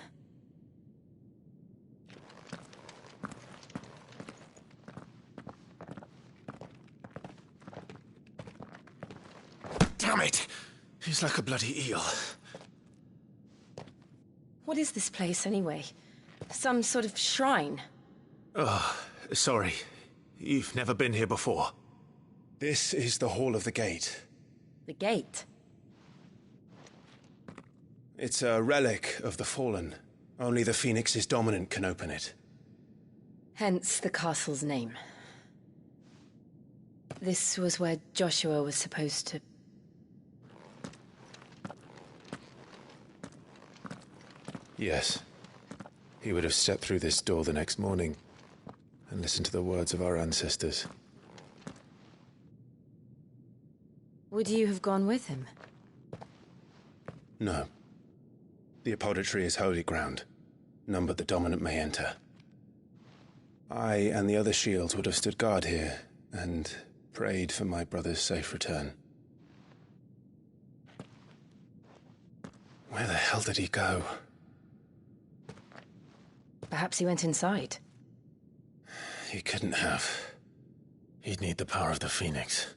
Damn it! He's like a bloody eel. What is this place, anyway? Some sort of shrine? Oh, sorry. You've never been here before. This is the Hall of the Gate. The gate? It's a relic of the Fallen. Only the Phoenix's dominant can open it. Hence the castle's name. This was where Joshua was supposed to... Yes. He would have stepped through this door the next morning and listened to the words of our ancestors. Would you have gone with him? No. The apodatory is holy ground. None but the dominant may enter. I and the other shields would have stood guard here, and prayed for my brother's safe return. Where the hell did he go? Perhaps he went inside. He couldn't have. He'd need the power of the Phoenix.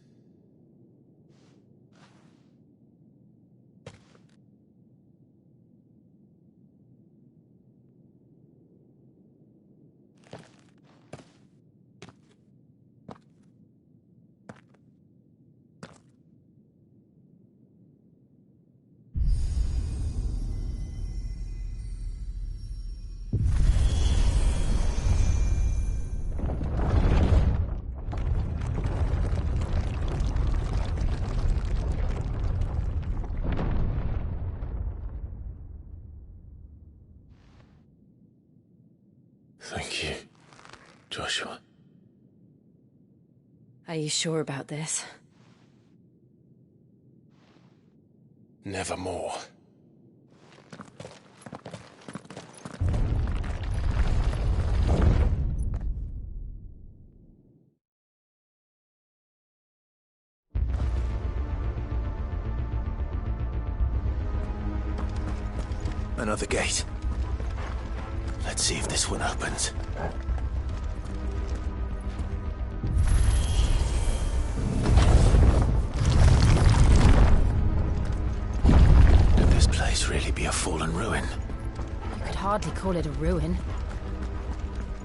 Thank you, Joshua. Are you sure about this? Nevermore. Another gate. Let's see if this one opens. Could this place really be a fallen ruin? You could hardly call it a ruin.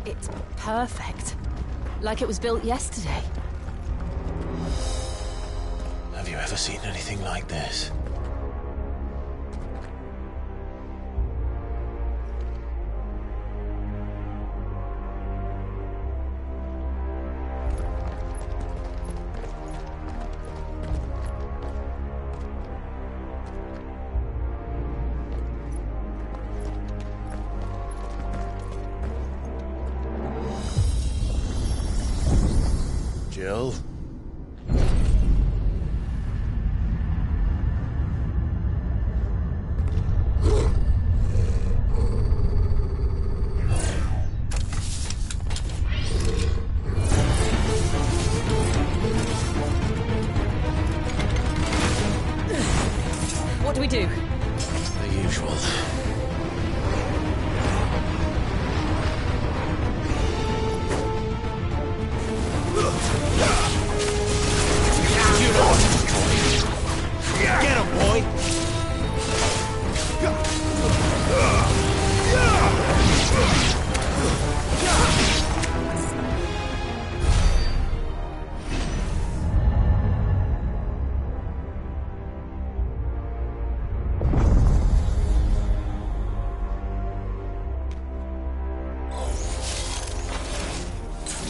It's perfect. Like it was built yesterday. Have you ever seen anything like this? Jill? What do we do? The usual. Get him, boy!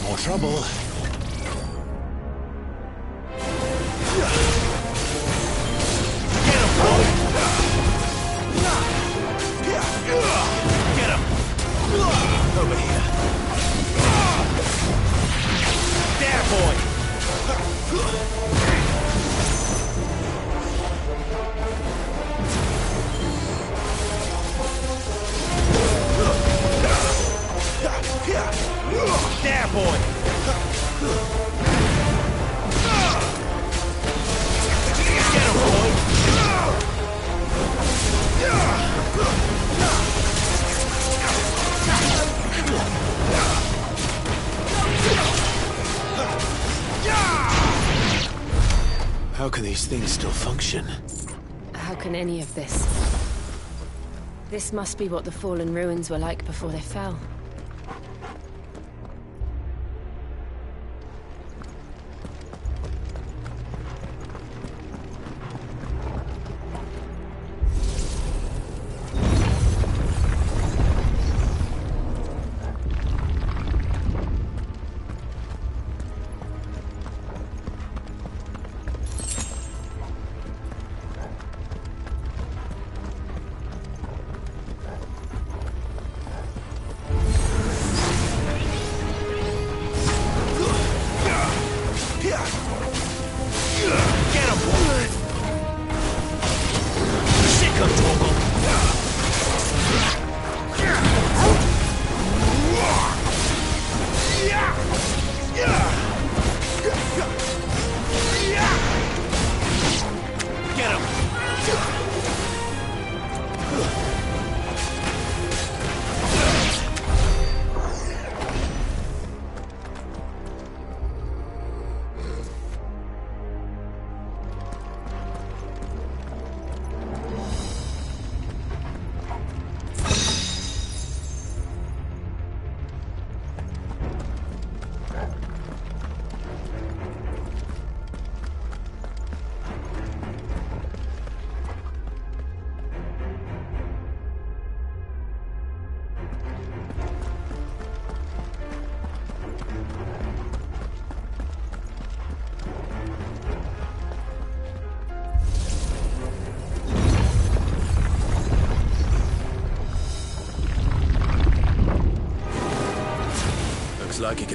More trouble. Over here. There, boy! There, boy! Get him, boy! How can these things still function? How can any of this? This must be what the fallen ruins were like before they fell.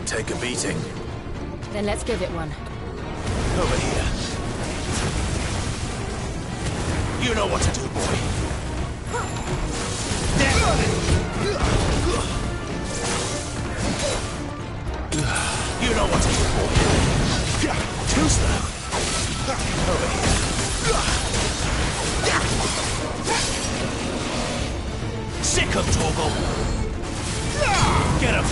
take a beating. Then let's give it one. Over here. You know what to do, boy. You know what to do, boy. Too slow. Over here. Sick him, Torgal. Get him.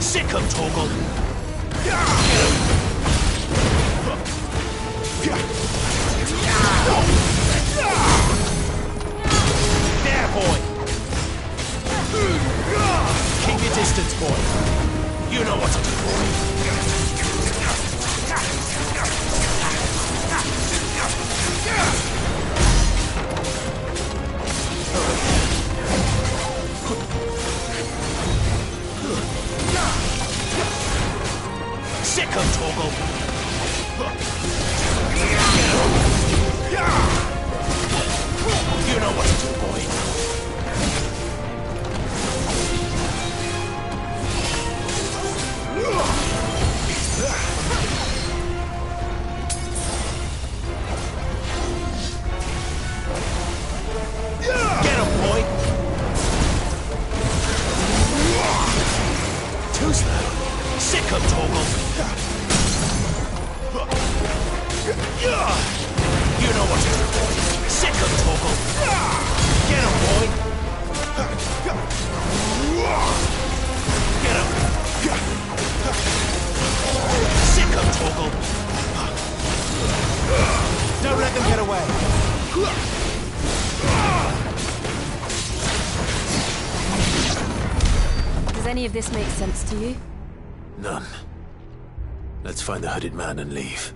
Sick him, Torgal. Get him. There, boy. Keep your distance, boy. You know what to do, boy. Sick him, Torgal. You know what to do, boy. Get him, boy. Too slow. Sick him, Torgal. You know what to do, boy. Sick him, Torgal. Get him, boy. Get him. Sick him, Torgal. Don't let them get away. Does any of this make sense to you? None. Let's find the hooded man and leave.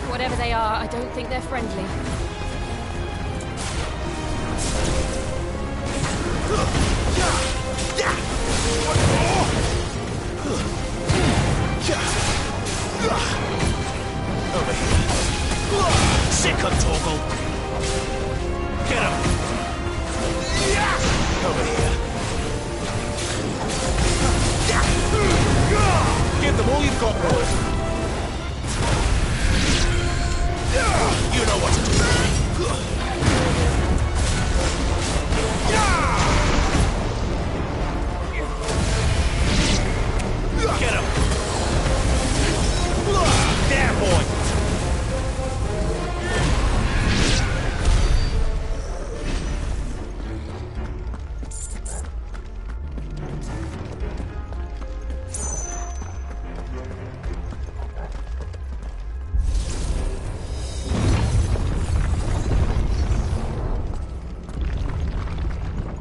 Whatever they are, I don't think they're friendly. Over here. Sick him, Torgal. Get him. Over here. Give them all you've got, boys. You know what to do. Get him. There, boy.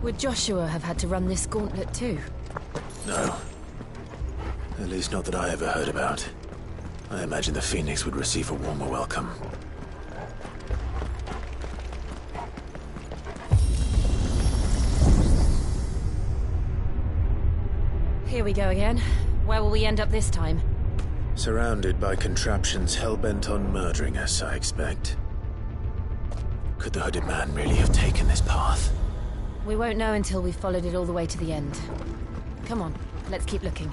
Would Joshua have had to run this gauntlet too? No. At least not that I ever heard about. I imagine the Phoenix would receive a warmer welcome. Here we go again. Where will we end up this time? Surrounded by contraptions hell-bent on murdering us, I expect. Could the hooded man really have taken this path? We won't know until we've followed it all the way to the end. Come on, let's keep looking.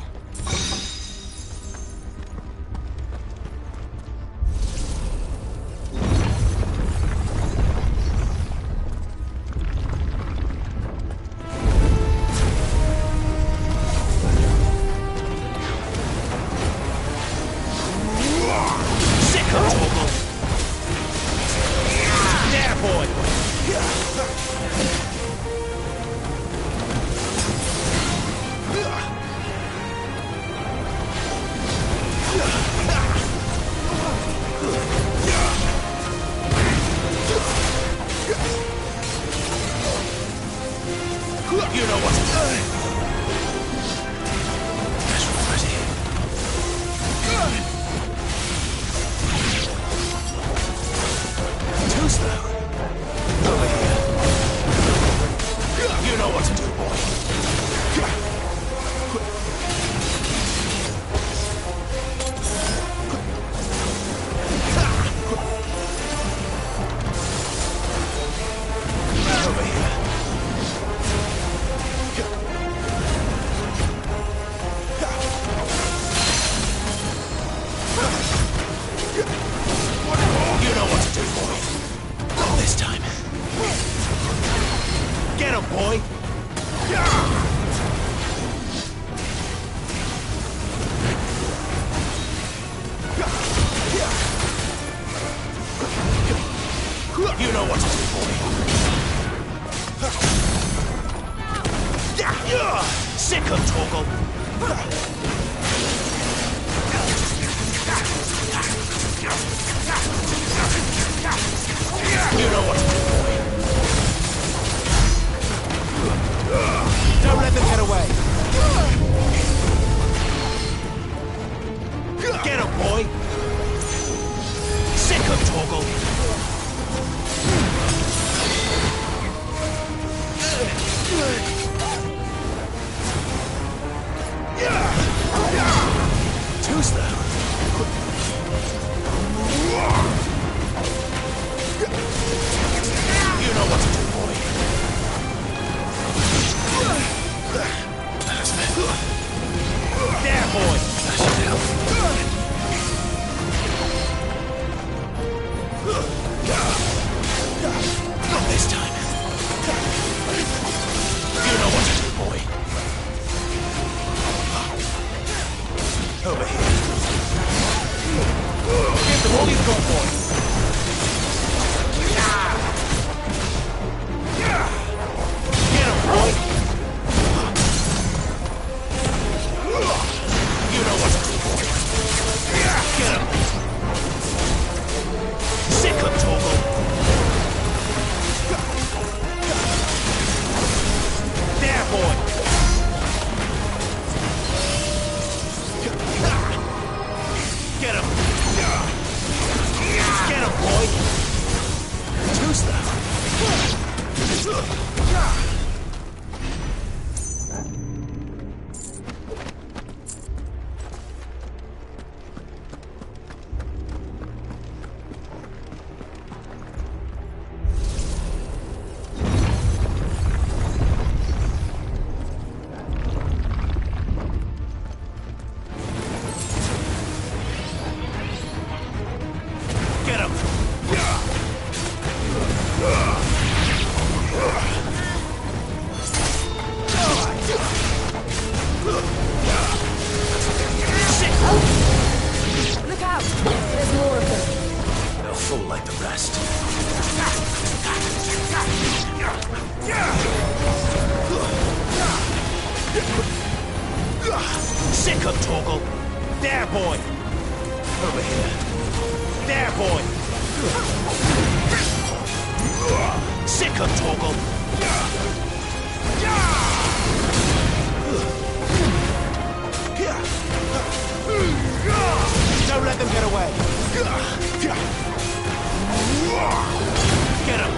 Get him, boy! Sick him, Torgal! Too slow. You know what to do, boy. There, boy! That should help. Not this time. You know what to do, boy. Over here. Give them all you've got, boy. Get him, boy. You know what to do, boy. Get him. Sick him, Torgal. There, boy. Get him. Get him, boy. Too slow. Get him! Look out! There's more of them. They'll fall like the rest. Sick him, Torgal! There, boy! Over here. There, boy! Sick him, Torgal! Don't let them get away! Get him!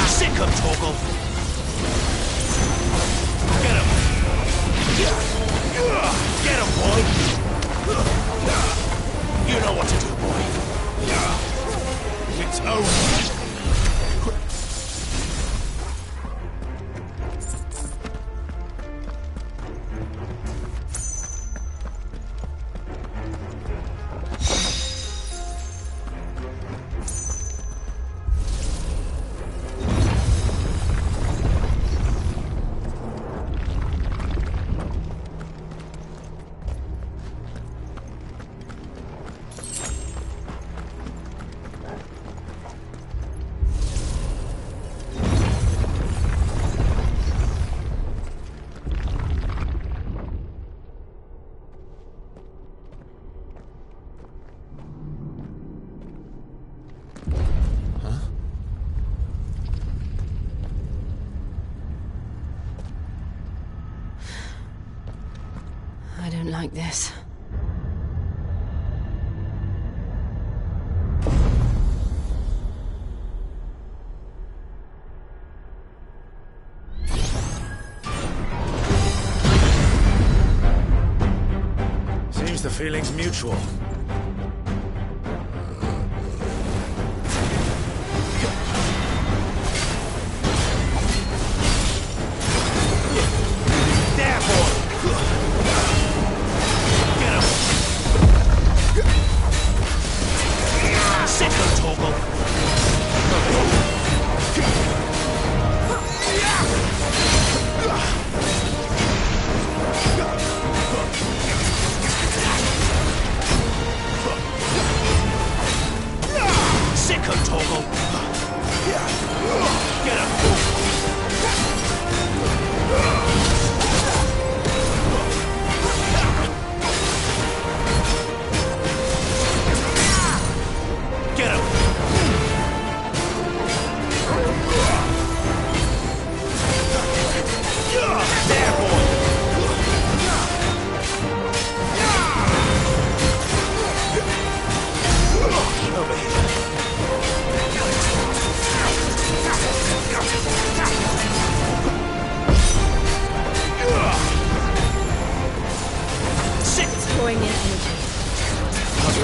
Sick him, Torgal! Get him! Get him, boy! You know what to do, boy. It's over. I don't like this. Seems the feeling's mutual. There, boy! Get him! Sick him, Torgal!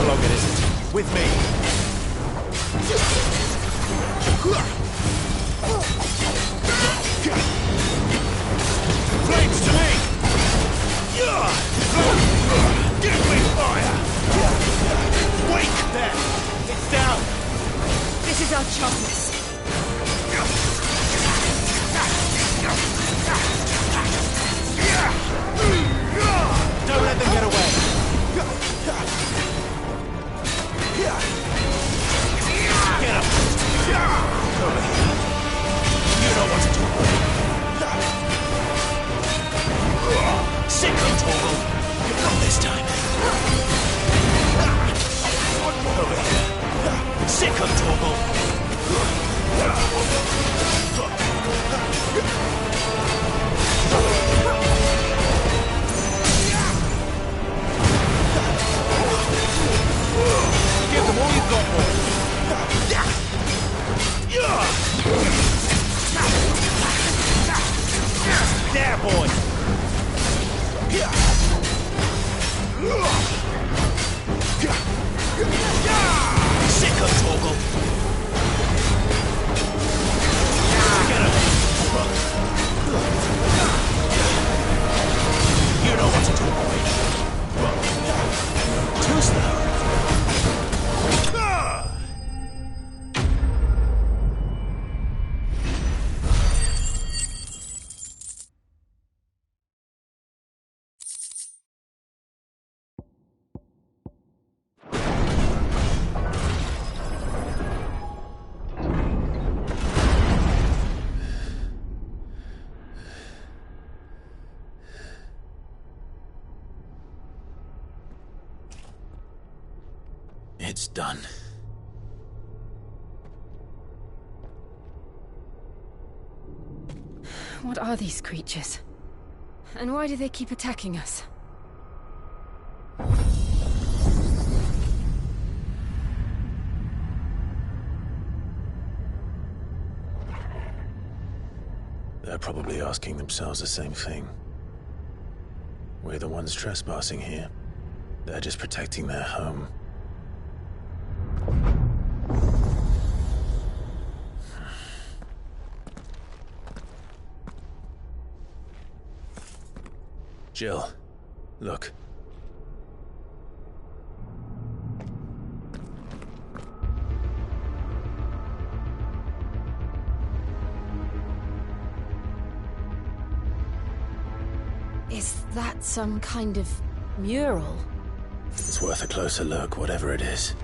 along it, is it? With me. Flames to me! Give me fire! Wake there! It's down! This is our chance. Don't let them get away! Get up! Over here. You know what to do. Sick of Torgal! Not this time. Over here. Sick of Torgal! Give them all you've got, boy. There, boy. Sick of Torgal. Get him. You know what to do, boy. Too slow. It's done. What are these creatures? And why do they keep attacking us? They're probably asking themselves the same thing. We're the ones trespassing here. They're just protecting their home. Jill, look. Is that some kind of mural? It's worth a closer look, whatever it is.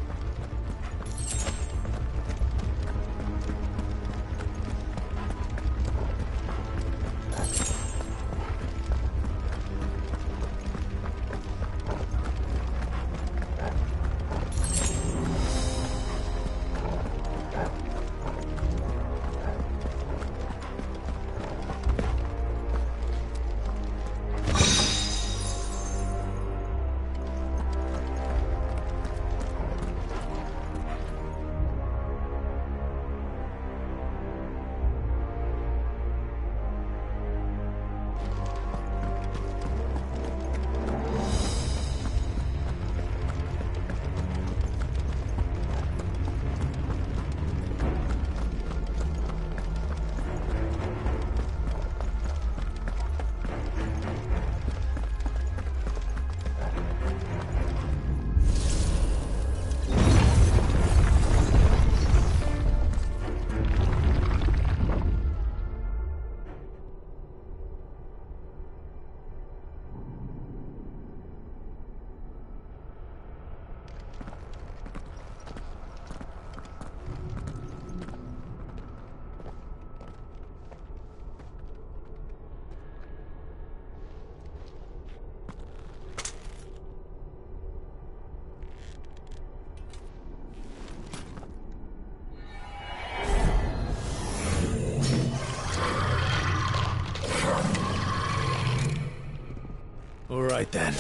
All right then.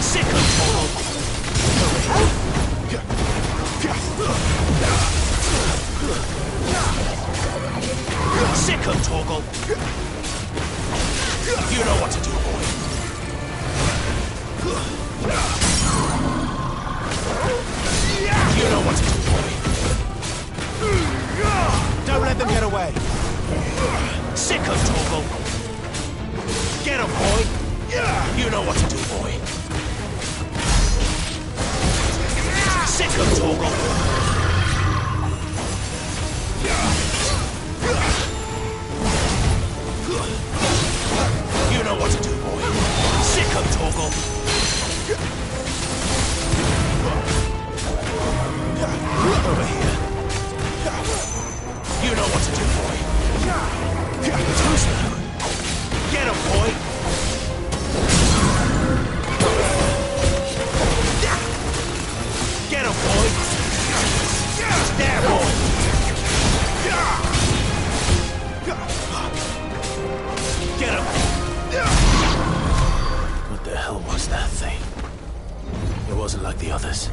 Sick of Torgal. Torgal. You know what to do, boy. You know what to do, boy. Don't let them get away. Sick of Torgal. Get him, boy. You know what to do, boy. Sick of Torgal. You know what to do, boy. Sick of Torgal. Over here. You know what to do, boy. Too slow. Get him, boy. Get him, boy. There, boy. Get him. What the hell was that thing? It wasn't like the others.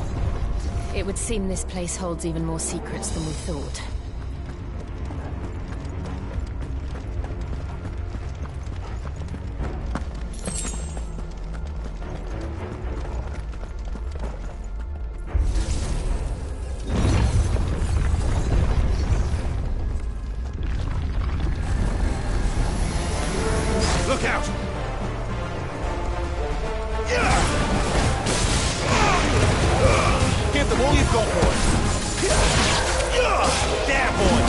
It would seem this place holds even more secrets than we thought. Look out! Give them all you've got, boy. There, boy.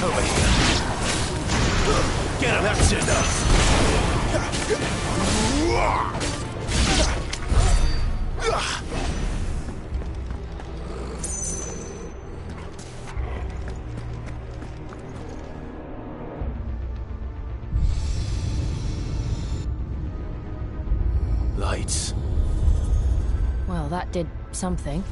Over here. Get him, that's enough. Lights. Well, that did something.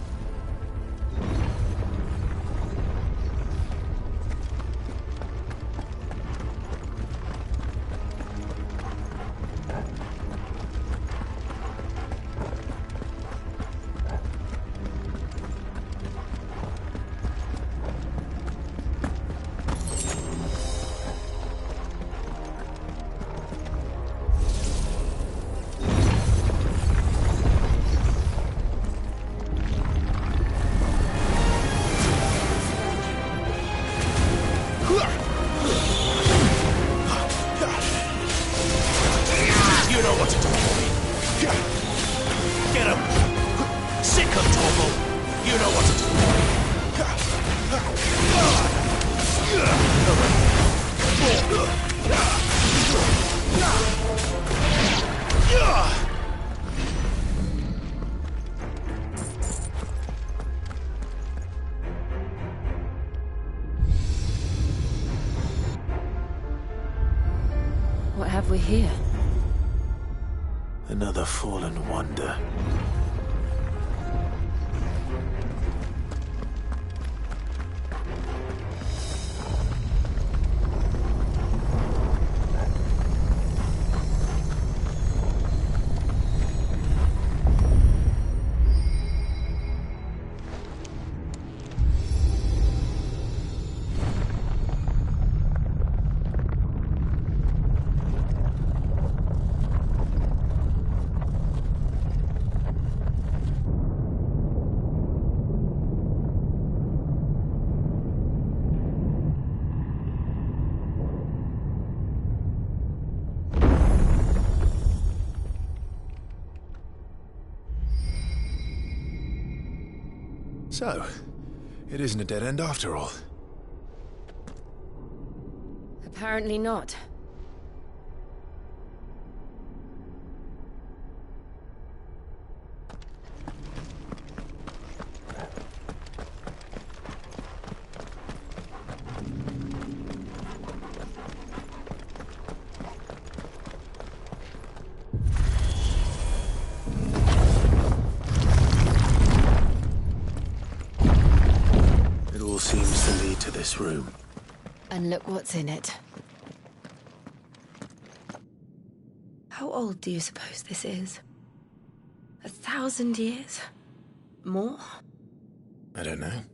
You know what to do, boy. Get him. Sick of Torgal. You know what to do, boy. What have we here? Another fallen wonder. So, it isn't a dead end after all. Apparently not. It all seems to lead to this room. And look what's in it. How old do you suppose this is? 1,000 years? More? I don't know.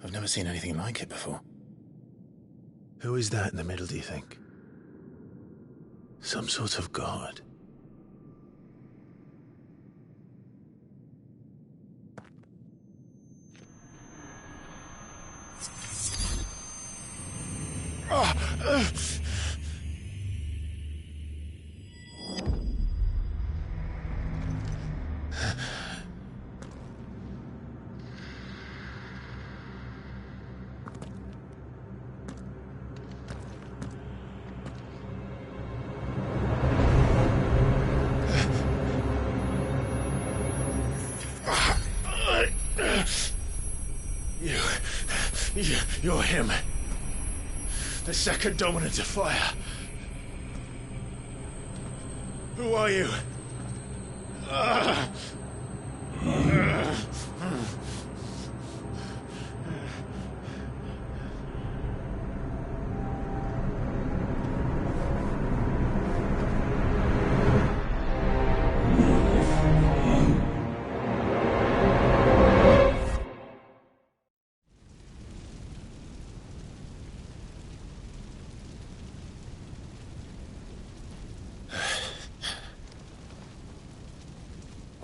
I've never seen anything like it before. Who is that in the middle, do you think? Some sort of god? You're him. The second dominant of fire. Who are you?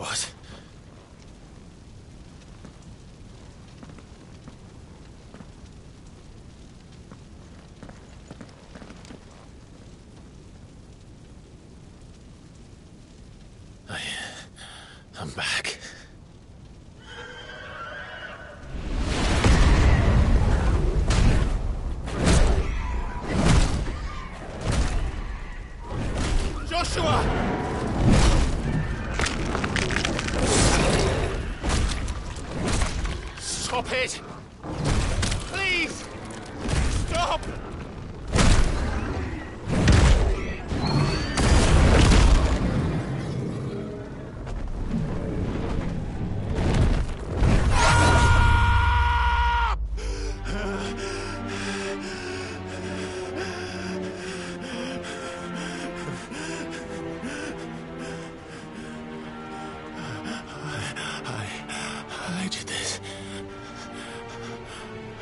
What? I'm back. Joshua! Stop it! Please! Stop! I did this.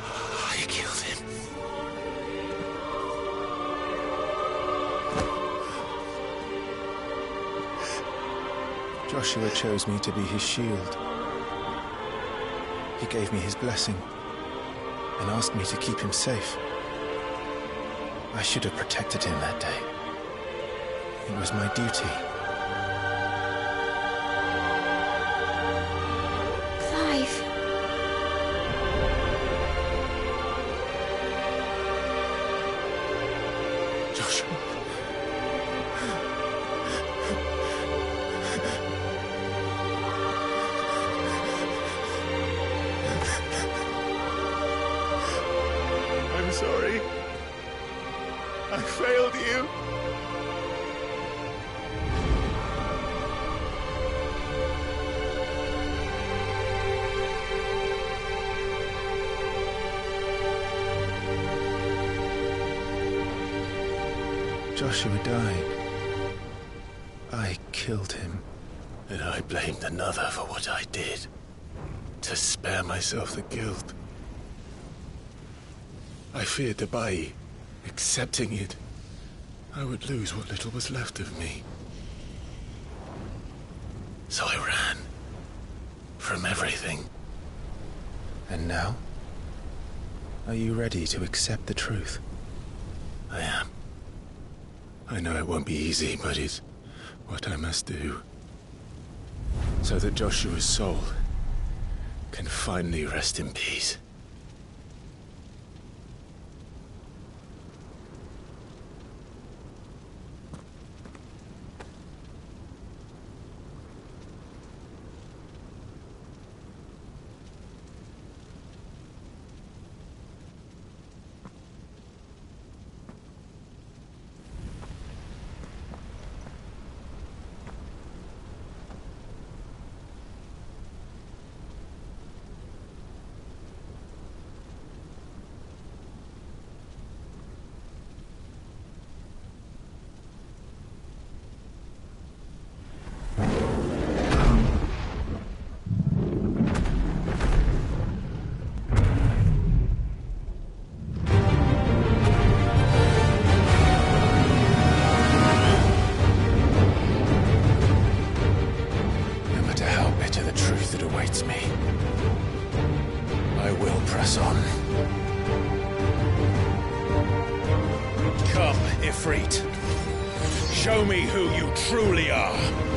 I killed him. Joshua chose me to be his shield. He gave me his blessing and asked me to keep him safe. I should have protected him that day. It was my duty. Clive. Joshua. I'm sorry. I failed you. Joshua died. I killed him. And I blamed another for what I did. To spare myself the guilt. I feared that by accepting it, I would lose what little was left of me. So I ran. From everything. And now? Are you ready to accept the truth? I am. I know it won't be easy, but it's what I must do. So that Joshua's soul can finally rest in peace. Ifrit. Show me who you truly are.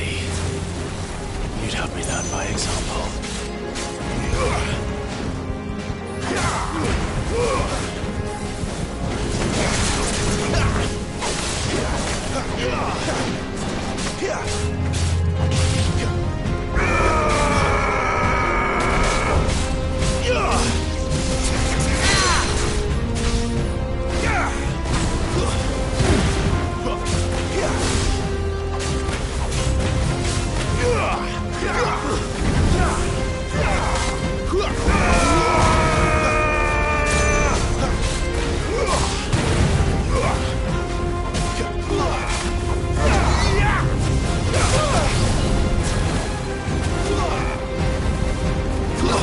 me, you'd have me learn by example. Not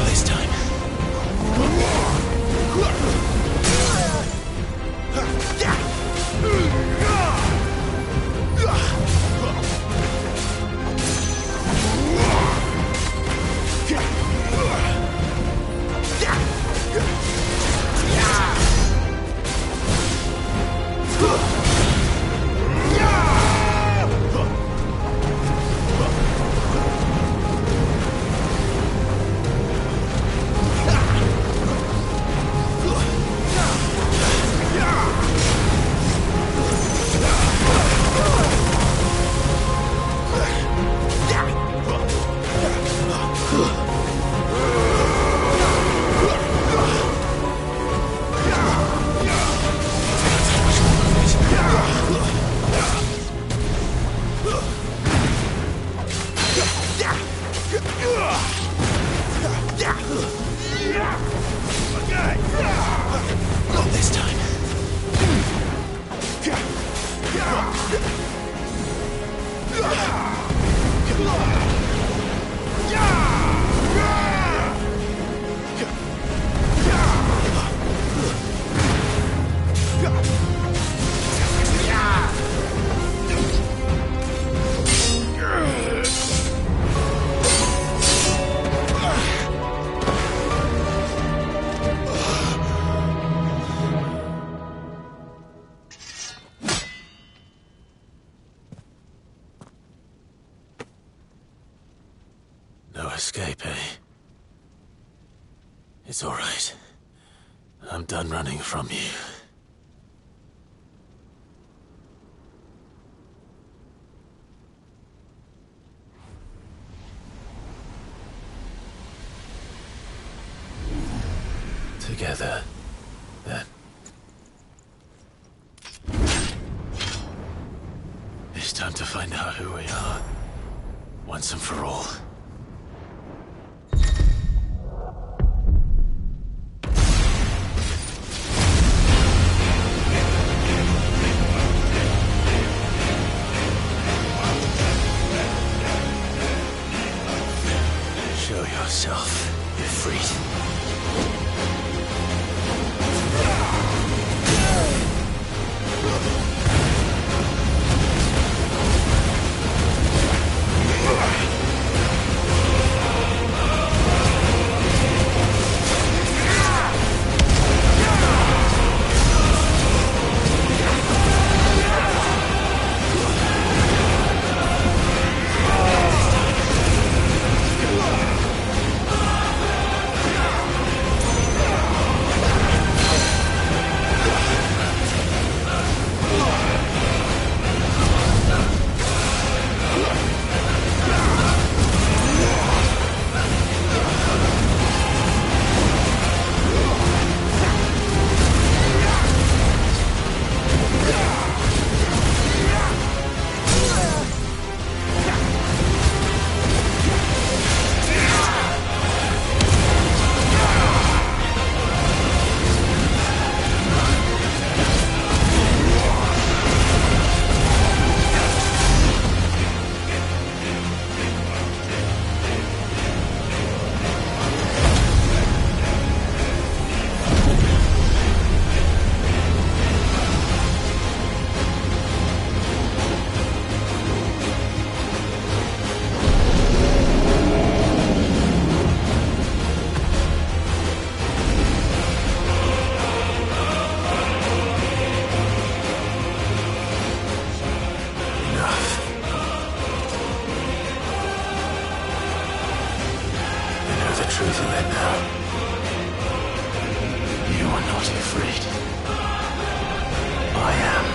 this time. No escape, eh? It's all right. I'm done running from you. Together, then. It's time to find out who we are, once and for all. Show yourself, Ifrit. truth of it now. You are not afraid. I am.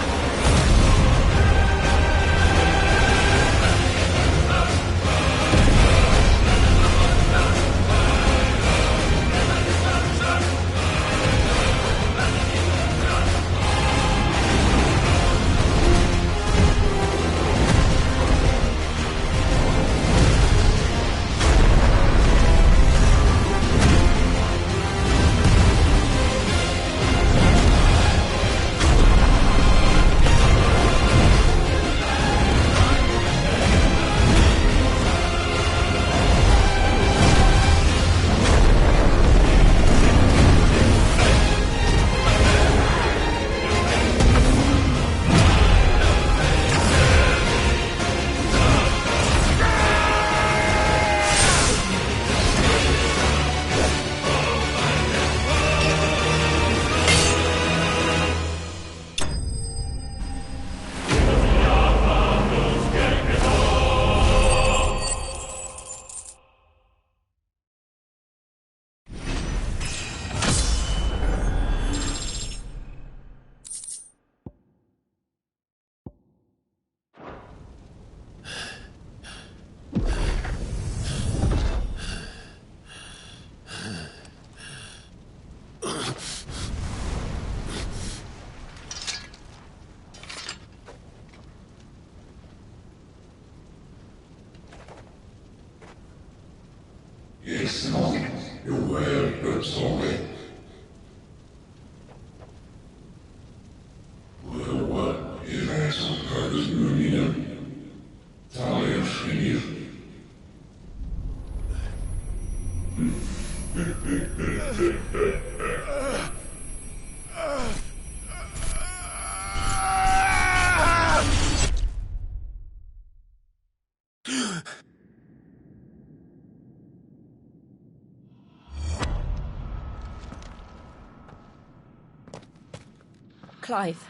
Clive,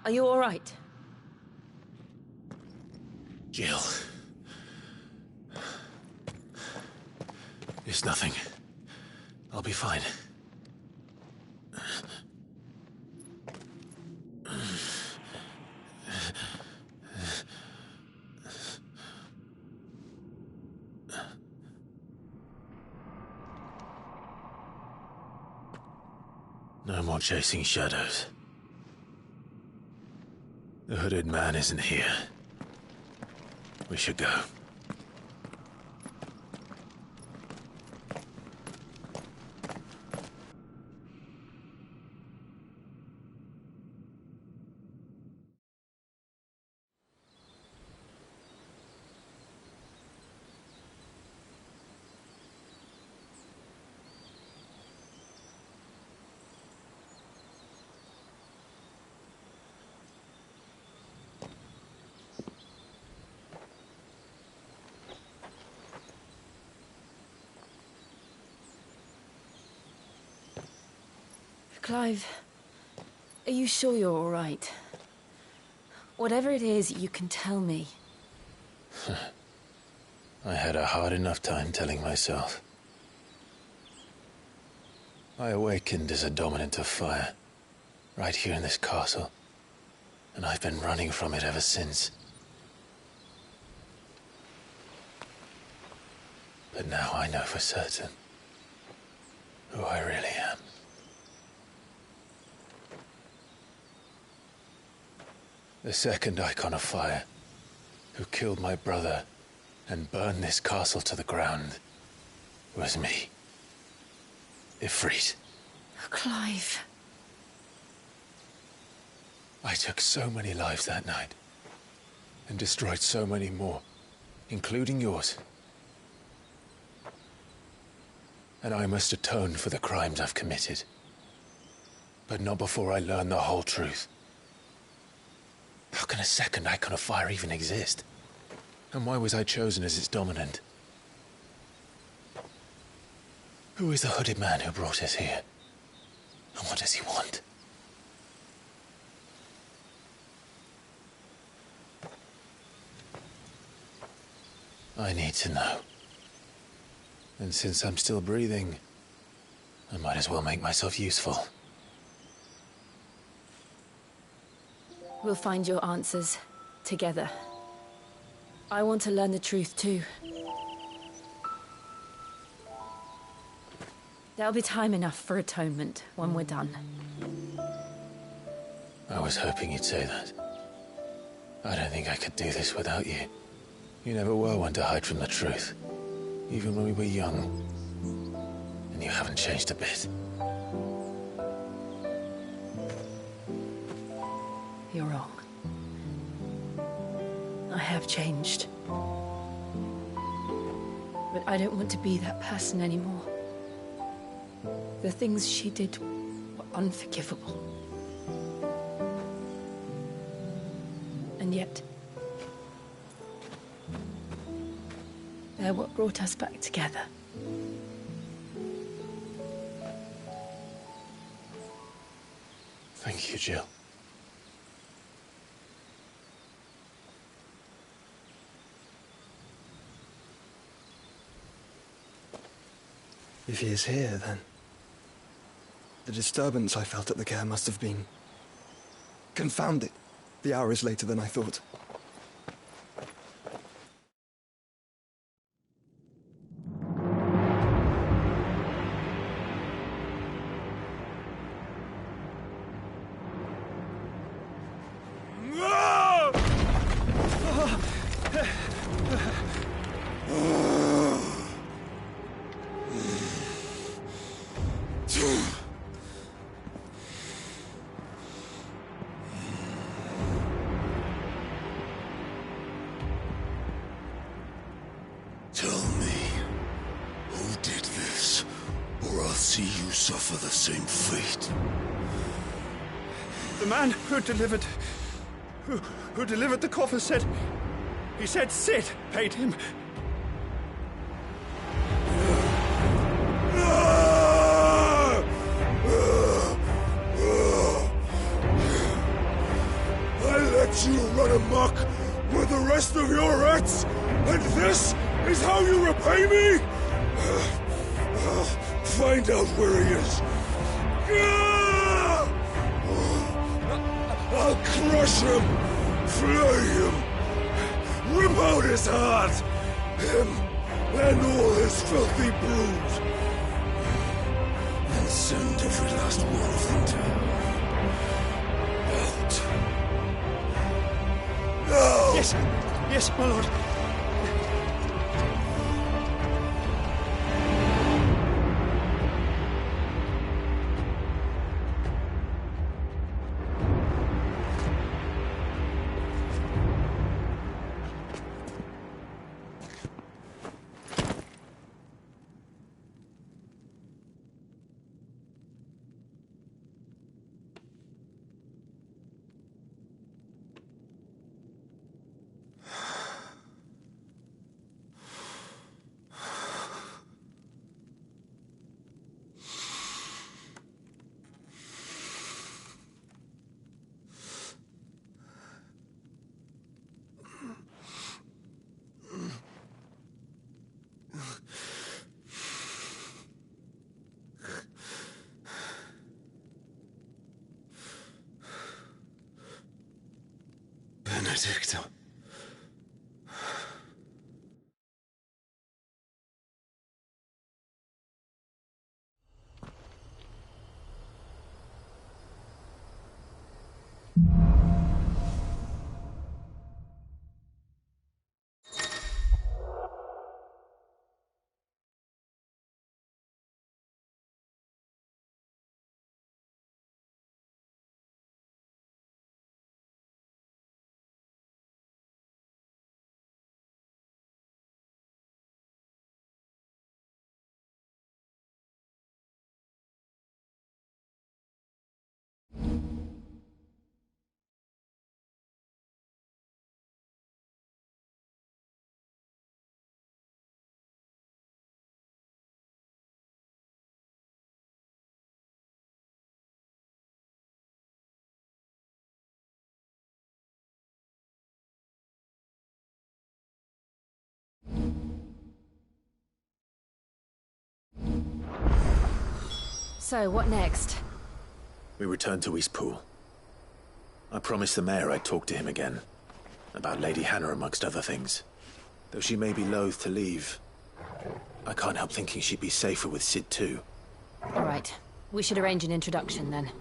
are you all right? Jill. It's nothing. I'll be fine. No more chasing shadows. The hooded man isn't here. We should go. Clive, are you sure you're all right? Whatever it is, you can tell me. I had a hard enough time telling myself. I awakened as a dominant of fire, right here in this castle, and I've been running from it ever since. But now I know for certain who I really am. The second icon of fire, who killed my brother and burned this castle to the ground, was me. Ifrit. Clive. I took so many lives that night, and destroyed so many more, including yours. And I must atone for the crimes I've committed. But not before I learn the whole truth. How can a second icon of fire even exist? And why was I chosen as its dominant? Who is the hooded man who brought us here? And what does he want? I need to know. And since I'm still breathing, I might as well make myself useful. We'll find your answers together. I want to learn the truth too. There'll be time enough for atonement when we're done. I was hoping you'd say that. I don't think I could do this without you. You never were one to hide from the truth, even when we were young. And you haven't changed a bit. You're wrong. I have changed. But I don't want to be that person anymore. The things she did were unforgivable. And yet, they're what brought us back together. Thank you, Jill. If he is here, then the disturbance I felt at the care must have been confounded. The hour is later than I thought. Tell me, who did this, or I'll see you suffer the same fate. The man who delivered the coffin said... He said Sid paid him. I let you run amok with the rest of your rats, and this is how you repay me? Find out where he is. I'll crush him, flay him, rip out his heart, him and all his filthy brood, and send every last one of them to out. No! Yes, my lord. Benedicta. So, what next? We return to Eastpool. I promised the mayor I'd talk to him again. About Lady Hannah, amongst other things. Though she may be loath to leave, I can't help thinking she'd be safer with Sid too. All right. We should arrange an introduction then.